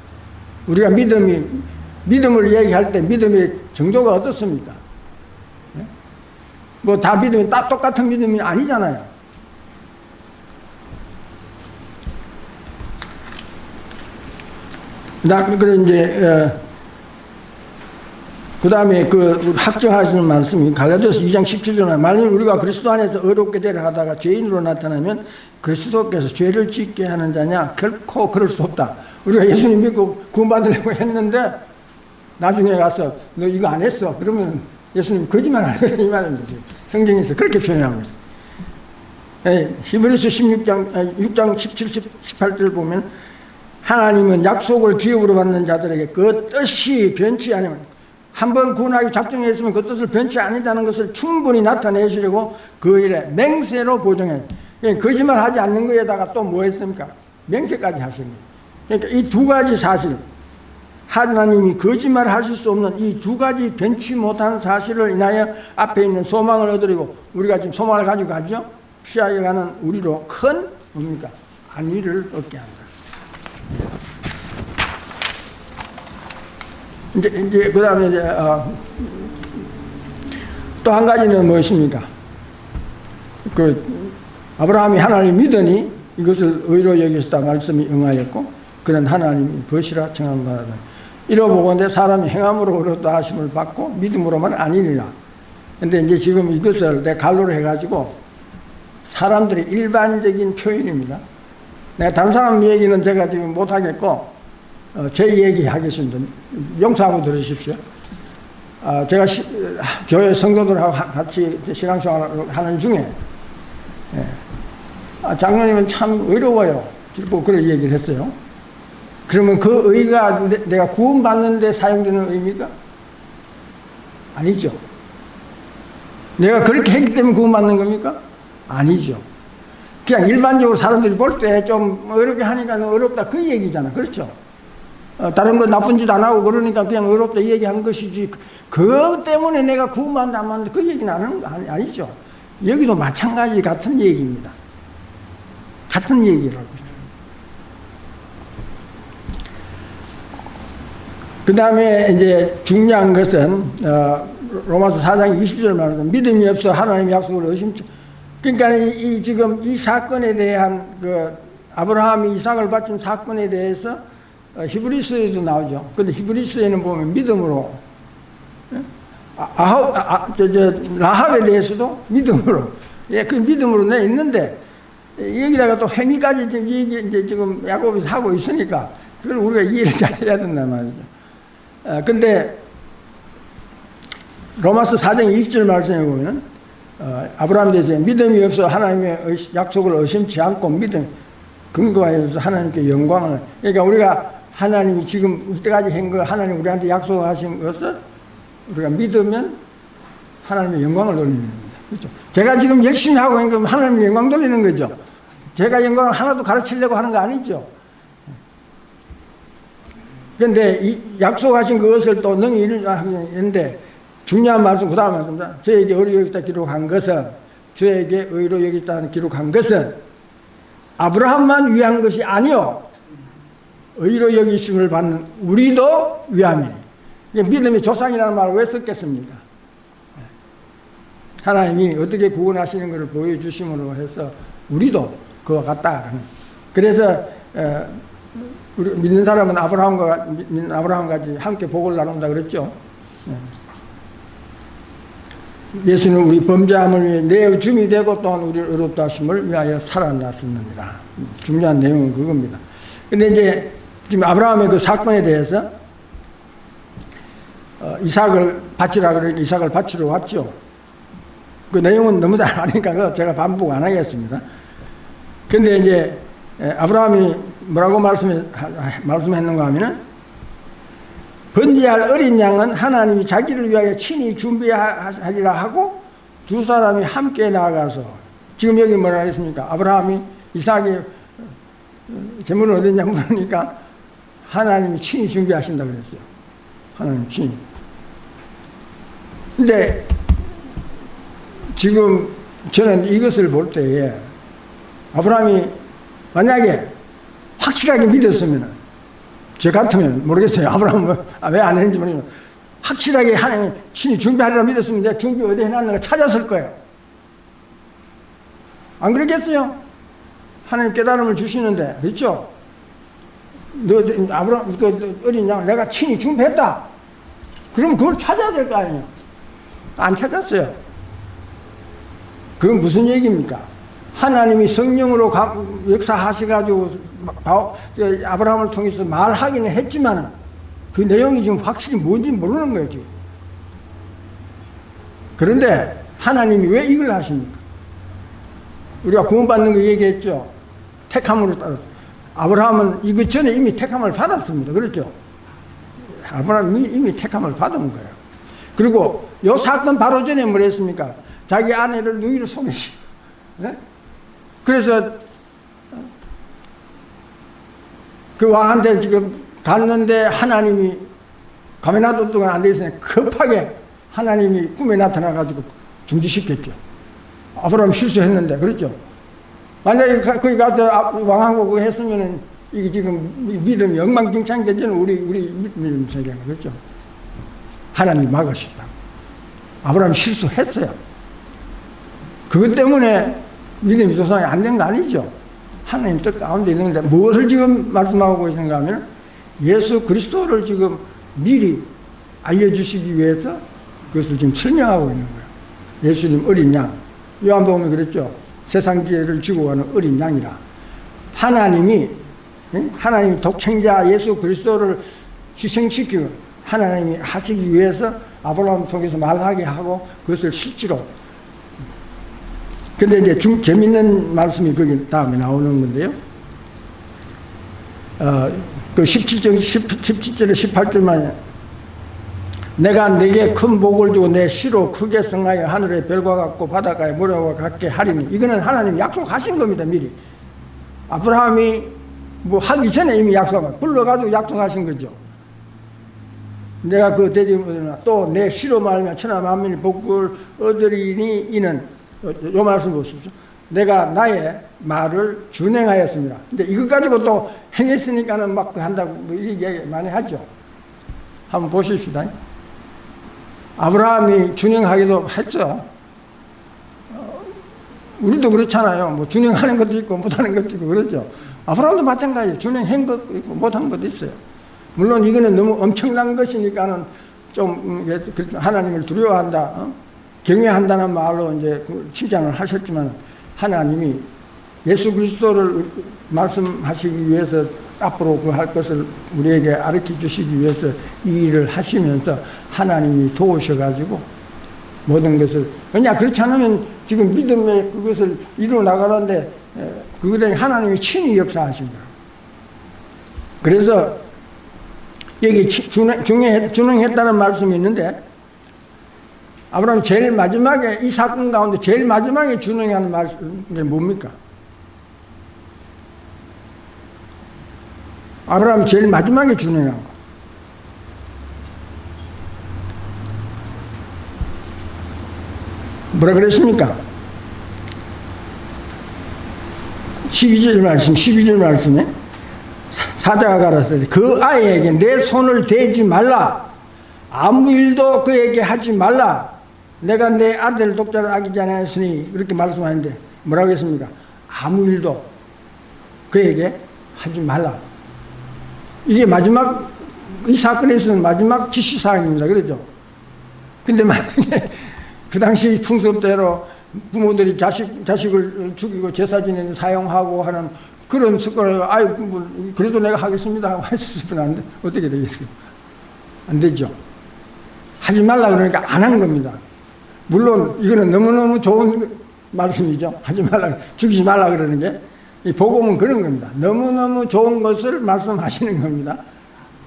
우리가 믿음을 얘기할 때 믿음의 정도가 어떻습니까? 뭐 다 믿음이 다 똑같은 믿음이 아니잖아요. 그래 이제 그 다음에 그 확정하시는 말씀이 갈라디아서 2장 17절에 만일 우리가 그리스도 안에서 의롭게 되려 하다가 죄인으로 나타나면 그리스도께서 죄를 짓게 하는 자냐? 결코 그럴 수 없다. 우리가 예수님 믿고 구원받으려고 했는데 나중에 가서 너 이거 안 했어. 그러면 예수님 거짓말 하는 이 말입니다. 성경에서 그렇게 표현하고 있어요. 히브리서 6장 17, 18절 보면 하나님은 약속을 기업으로 받는 자들에게 그 뜻이 변치 않으면 한번 구원하기 작정했으면 그 뜻을 변치 않는다는 것을 충분히 나타내시려고 그 일에 맹세로 보정해. 거짓말 하지 않는 거에다가 또 뭐 했습니까? 맹세까지 하신 거예요. 그러니까 이 두 가지 사실, 하나님이 거짓말 하실 수 없는 이 두 가지 변치 못한 사실을 인하여 앞에 있는 소망을 얻으려고 우리가 지금 소망을 가지고 가죠? 피하여 가는 우리로 큰 뭡니까? 안위를 얻게 한다. 이제 그 다음에 또 한 가지는 무엇입니까? 아브라함이 하나님 믿으니 이것을 의로 여기시다 말씀이 응하였고 그는 하나님이 벗이라 청한 바라. 이러보건대 사람이 행함으로 의롭다 하심을 받고 믿음으로만 아니니라. 근데 이제 지금 이것을 내 갈로로 해가지고 사람들의 일반적인 표현입니다. 내가 다른 사람 얘기는 제가 지금 못하겠고 제 얘기 하겠습니다. 용서하고 들으십시오. 제가 교회 성도들하고 같이 신앙생활을 하는 중에 장로님은 참 의로워요. 그런 얘기를 했어요. 그러면 그 의가 내가 구원받는 데 사용되는 의미가 아니죠. 내가 그렇게 했기 때문에 구원받는 겁니까? 아니죠. 그냥 일반적으로 사람들이 볼 때 좀 어렵게 하니까 어렵다 그 얘기잖아. 그렇죠? 다른 거 나쁜 짓 안 하고 그러니까 그냥 어렵다 이 얘기한 것이지 그것 때문에 내가 구원받는다 안 받는다 그 얘기는 아니죠. 여기도 마찬가지 같은 얘기입니다. 같은 얘기라고. 그 다음에 이제 중요한 것은 로마서 4장 20절 말하면 믿음이 없어 하나님의 약속을 의심치. 그러니까 지금 이 사건에 대한 아브라함이 이삭을 바친 사건에 대해서 히브리서에도 나오죠. 근데 히브리서에는 보면 믿음으로 라합에 대해서도 믿음으로 그 믿음으로 내 있는데 여기다가 또 행위까지 이제 지금 야곱이 하고 있으니까 그걸 우리가 이해를 잘 해야 된단 말이죠. 근데 로마서 4장 20절 말씀에 보면 아브라함에 대해서 믿음이 없어 하나님의 약속을 의심치 않고 믿음 근거하여서 하나님께 영광을 그러니까 우리가 하나님이 지금 이때까지 한 거 하나님 우리한테 약속하신 것을 우리가 믿으면 하나님의 영광을 돌리는 겁니다. 그렇죠? 제가 지금 열심히 하고 있는 건 하나님의 영광 돌리는 거죠. 제가 영광을 하나도 가르치려고 하는 거 아니죠. 그런데 이 약속하신 그것을 또 능히 이루는데 중요한 말씀 그 다음 말씀입니다. 저에게 의로 여기다 기록한 것은 저에게 의로 여기다 기록한 것은 아브라함만 위한 것이 아니요 의로 여기심을 받는 우리도 위함이니. 믿음의 조상이라는 말을 왜 썼겠습니까? 하나님이 어떻게 구원하시는 것을 보여주심으로 해서 우리도 그와 같다. 그래서 우리 믿는 사람은 아브라함같이 함께 복을 나눈다 그랬죠. 예수는 우리 범죄함을 위해 내 줌이 되고 또한 우리를 의롭다 하심을 위하여 살아났었느니라. 중요한 내용은 그겁니다. 근데 이제 지금 아브라함의 그 사건에 대해서 이삭을 바치라 그러니까 이삭을 바치러 왔죠. 그 내용은 너무 잘 아니까 제가 반복 안 하겠습니다. 근데 이제 아브라함이 뭐라고 말씀했는가 하면은 번제할 어린 양은 하나님이 자기를 위하여 친히 준비하리라 하고 두 사람이 함께 나아가서, 지금 여기 뭐라 했습니까? 아브라함이 이삭이 제물을 어딨냐 물으니까 하나님이 친히 준비하신다 그랬어요. 하나님 친히. 근데 지금 저는 이것을 볼 때에 아브라함이 만약에 확실하게 믿었으면, 저 같으면 모르겠어요. 아브라함은 왜 안 했는지 모르겠어요. 확실하게 하나님 친히 준비하리라 믿었으면 내가 준비 어디 해놨는가 찾았을 거예요. 안 그러겠어요? 하나님 깨달음을 주시는데, 그렇죠? 너 아브라함 그 어린 양 내가 친히 준비했다. 그럼 그걸 찾아야 될 거 아니에요. 안 찾았어요. 그건 무슨 얘기입니까? 하나님이 성령으로 역사하셔가지고 아브라함을 통해서 말하기는 했지만 그 내용이 지금 확실히 뭔지 모르는 거예요. 지금. 그런데 하나님이 왜 이걸 하십니까? 우리가 구원받는 거 얘기했죠. 택함으로 따라. 아브라함은 이것 전에 이미 택함을 받았습니다. 그렇죠? 아브라함이 이미 택함을 받은 거예요. 그리고 이 사건 바로 전에 뭘 했습니까? 자기 아내를 누이로 속이시고, 네? 그래서 그 왕한테 지금 갔는데 하나님이 가만 놔둘 동안 안 돼 있으니 급하게 하나님이 꿈에 나타나가지고 중지시켰죠. 아브라함 실수했는데, 그렇죠? 만약에 거기 가서 왕하고 그거 했으면은 이게 지금 믿음이 엉망진창이 되잖아요. 우리 믿음 세계가. 그렇죠? 하나님이 막으셨다. 아브라함이 실수했어요. 그것 때문에 믿음이 조상이 안 된 거 아니죠? 하나님 뜻 가운데 있는데 무엇을 지금 말씀하고 계신가 하면 예수 그리스도를 지금 미리 알려주시기 위해서 그것을 지금 설명하고 있는 거예요. 예수님 어린 양. 요한복음에 그랬죠. 세상 죄를 지고 가는 어린 양이라. 하나님이 독생자 예수 그리스도를 희생시키고 하나님이 하시기 위해서 아브라함 통해서 말하게 하고 그것을 실제로. 근데 이제 재밌는 말씀이 거기 다음에 나오는 건데요. 그 17절에 18절만 내가 네게 큰 복을 주고 내 씨로 크게 성하여 하늘의 별과 같고 바닷가의 모래와 같게 하리니, 이거는 하나님이 약속하신 겁니다. 미리 아브라함이 뭐 하기 전에 이미 약속한, 불러가지고 약속하신 거죠. 내가 그 대지문이나 또 내 씨로 말하면 천하 만민이 복을 얻으리니 이는, 요 말씀 보십시오. 내가 나의 말을 준행하였습니다. 근데 이거 가지고 또 행했으니까는 막 한다고 뭐 얘기 많이 하죠. 한번 보십시다. 아브라함이 준행하기도 했어. 우리도 그렇잖아요. 뭐 준행하는 것도 있고 못하는 것도 있고 그렇죠. 아브라함도 마찬가지예요. 준행한 것도 있고 못한 것도 있어요. 물론 이거는 너무 엄청난 것이니까는 좀 하나님을 두려워한다, 경외한다는 말로 이제 칭찬을 하셨지만, 하나님이 예수 그리스도를 말씀하시기 위해서 앞으로 그 할 것을 우리에게 가르쳐 주시기 위해서 이 일을 하시면서 하나님이 도우셔가지고 모든 것을, 왜냐 그렇지 않으면 지금 믿음의 그것을 이루어 나가는데 그것에 하나님이 친히 역사하신 거예요. 그래서 여기 준행했다는 말씀이 있는데, 아브라함이 제일 마지막에 이 사건 가운데 제일 마지막에 준행하는 말씀이 뭡니까? 아브라함이 제일 마지막에 준행한 거. 뭐라 그랬습니까? 12절 말씀에 사자가 가라사대 그 아이에게 내 손을 대지 말라, 아무 일도 그에게 하지 말라, 내가 내 아들 독자를 아끼지 않았으니, 그렇게 말씀하는데 뭐라고 했습니까? 아무 일도 그에게 하지 말라. 이게 마지막, 이 사건에서는 마지막 지시사항입니다. 그렇죠? 근데 만약에 그 당시 풍습대로 부모들이 자식을 죽이고 제사 지내는 사용하고 하는 그런 습관을, 아유, 그래도 내가 하겠습니다 하고 했으면 안 돼. 어떻게 되겠어요? 안 되죠. 하지 말라 그러니까 안 한 겁니다. 물론 이거는 너무너무 좋은 말씀이죠. 하지 말라, 죽이지 말라 그러는 게. 이 복음은 그런 겁니다. 너무너무 좋은 것을 말씀하시는 겁니다.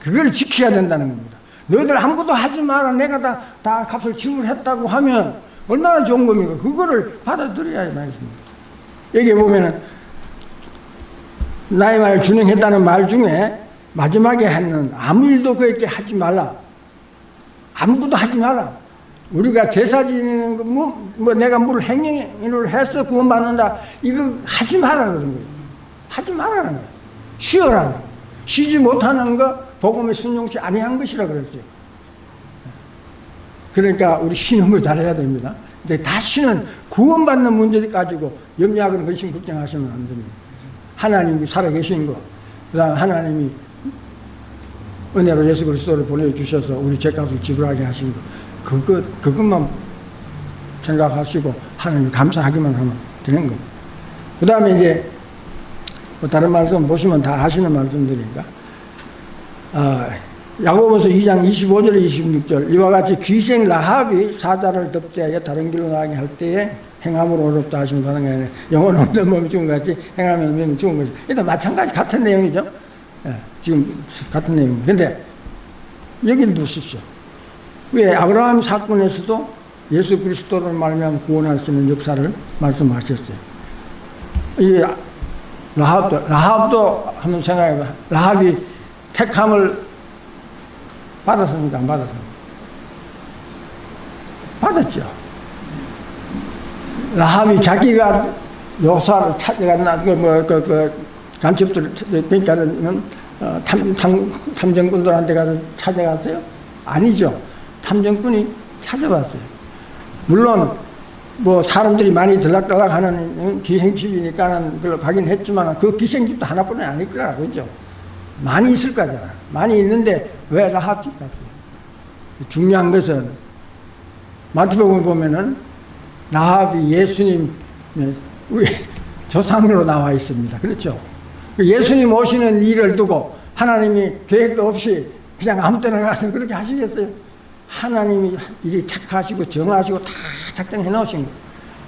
그걸 지켜야 된다는 겁니다. 너희들 아무것도 하지 마라. 내가 다 값을 지불했다고 하면 얼마나 좋은 겁니까? 그거를 받아들여야 말입니다. 여기 보면은 나의 말을 준행했다는 말 중에 마지막에 하는 아무 일도 그에게 하지 말라. 아무것도 하지 마라. 우리가 제사 지내는 거, 내가 뭘 행위를 해서 구원받는다. 이거 하지 마라. 그런 거예요. 하지 말라는 거예요. 쉬어라. 쉬지 못하는 거, 복음에 순종치 아니한 것이라 그랬어요. 그러니까 우리 쉬는 거 잘해야 됩니다. 이제 다시는 구원받는 문제 가지고 염려하거나 근심 걱정하시면 안 됩니다. 하나님이 살아계신 거, 그 다음 하나님이 은혜로 예수 그리스도를 보내주셔서 우리 죄값을 지불하게 하신 거, 그것만 생각하시고 하나님 감사하기만 하면 되는 겁니다. 그 다음에 이제 뭐 다른 말씀 보시면 다 아시는 말씀들이니까, 야고보서 2장 25절 26절 이와 같이 귀생 라합이 사자를 덮대하여 다른 길로 나가게 할 때에 행함으로 어렵다 하시면 다른 게 아니라 영혼 없는 몸이 죽은 것 같이 행하면 몸이 죽은 것이. 일단 마찬가지 같은 내용이죠. 예, 지금 같은 내용입니다. 근데 여기를 보십시오. 왜 아브라함 사건에서도 예수 그리스도를 말미암아 구원할 수 있는 역사를 말씀하셨어요. 이 라합도 한번 생각해봐. 라합이 택함을 받았습니까? 안 받았습니까? 받았죠. 라합이 자기가 요사를 찾아갔나, 간첩들, 그러니까는, 탐정꾼들한테 가서 찾아갔어요? 아니죠. 탐정꾼이 찾아봤어요. 물론, 사람들이 많이 들락달락 하는 기생집이니까는 그걸 가긴 했지만 그 기생집도 하나뿐이 아닐 거라, 그죠? 많이 있을 거잖아. 많이 있는데 왜 라합집 갔어요? 중요한 것은 마태복음 보면은 라합이 예수님 조상으로 나와 있습니다. 그렇죠? 예수님 오시는 일을 두고 하나님이 계획도 없이 그냥 아무 때나 가서 그렇게 하시겠어요? 하나님이 이제 택하시고 정하시고 다 작정해 놓으신 거예요.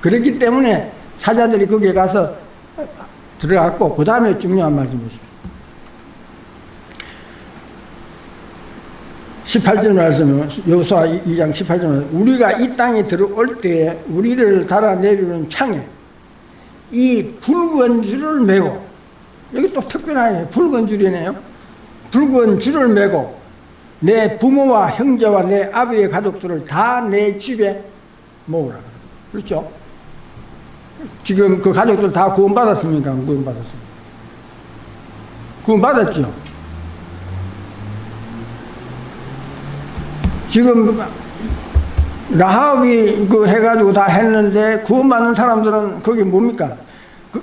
그렇기 때문에 사자들이 거기에 가서 들어갔고, 그 다음에 중요한 말씀 보십시오. 18절 말씀은 여호수아 2장 18절 말씀, 우리가 이 땅에 들어올 때에 우리를 달아내리는 창에 이 붉은 줄을 메고, 여기 또 특별하네요. 붉은 줄이네요. 붉은 줄을 메고 내 부모와 형제와 내 아버지의 가족들을 다 내 집에 모으라. 그렇죠? 지금 그 가족들 다 구원받았습니까? 구원받았습니다. 구원받았죠? 지금 라합이 해가지고 다 했는데 구원받는 사람들은 거기 뭡니까?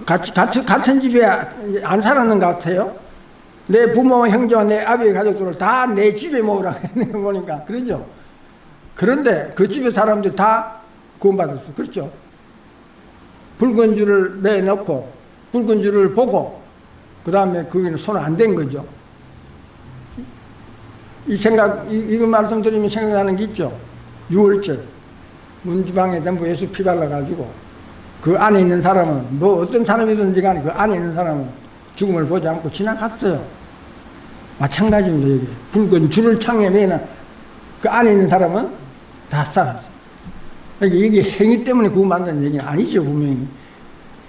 같은 집에 안 살았는 것 같아요. 내 부모와 형제와 내 아버지의 가족들을 다 내 집에 모으라 했는 거 보니까 그러죠. 그런데 그 집의 사람들이 다 구원받았어요. 그렇죠? 붉은 줄을 매놓고 붉은 줄을 보고 그 다음에 거기는 손 안 댄 거죠. 이거 말씀드리면 생각나는 게 있죠. 6월절 문지방에 전부 예수 피 발라가지고 그 안에 있는 사람은 어떤 사람이든지 간에 그 안에 있는 사람은 죽음을 보지 않고 지나갔어요. 마찬가지입니다. 여기 붉은 줄을 창에 매는 그 안에 있는 사람은 다 살았어요. 그러니까 이게 행위 때문에 구원받는 얘기는 아니죠. 분명히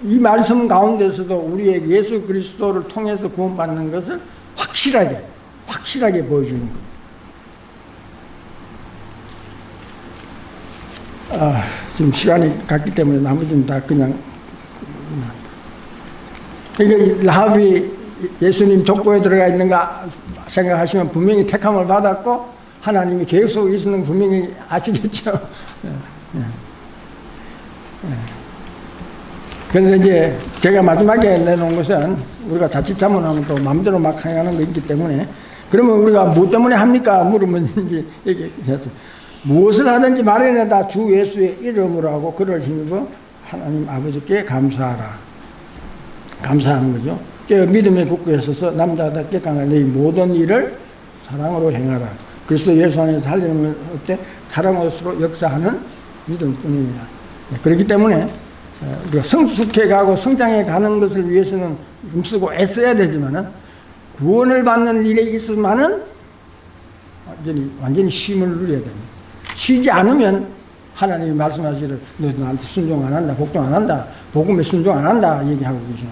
이 말씀 가운데서도 우리의 예수 그리스도를 통해서 구원받는 것을 확실하게 보여주는 겁니다. 지금 시간이 갔기 때문에 나머지는 다 그냥. 그러니까 라합이 예수님 족보에 들어가 있는가 생각하시면 분명히 택함을 받았고 하나님이 계획 속에 있는 거 분명히 아시겠죠. 그래서 이제 제가 마지막에 내놓은 것은 우리가 자칫 잘못하면 또 마음대로 막 행하는 거 있기 때문에, 그러면 우리가 뭐 때문에 합니까? 물으면 이제 얘기했어요. 무엇을 하든지 말에는 다 주 예수의 이름으로 하고 그를 힘입어 하나님 아버지께 감사하라. 감사하는 거죠. 믿음의 굳게 서서 남자답게 강한 이 모든 일을 사랑으로 행하라. 그리스도 예수 안에서 하려면 어때? 사랑으로 역사하는 믿음뿐입니다. 그렇기 때문에 우리가 성숙해 가고 성장해 가는 것을 위해서는 힘쓰고 애써야 되지만은 구원을 받는 일에 있으면은 완전히 쉼을 누려야 됩니다. 쉬지 않으면 하나님이 말씀하시기를 너 나한테 순종 안 한다, 복종 안 한다, 복음에 순종 안 한다 얘기하고 계시는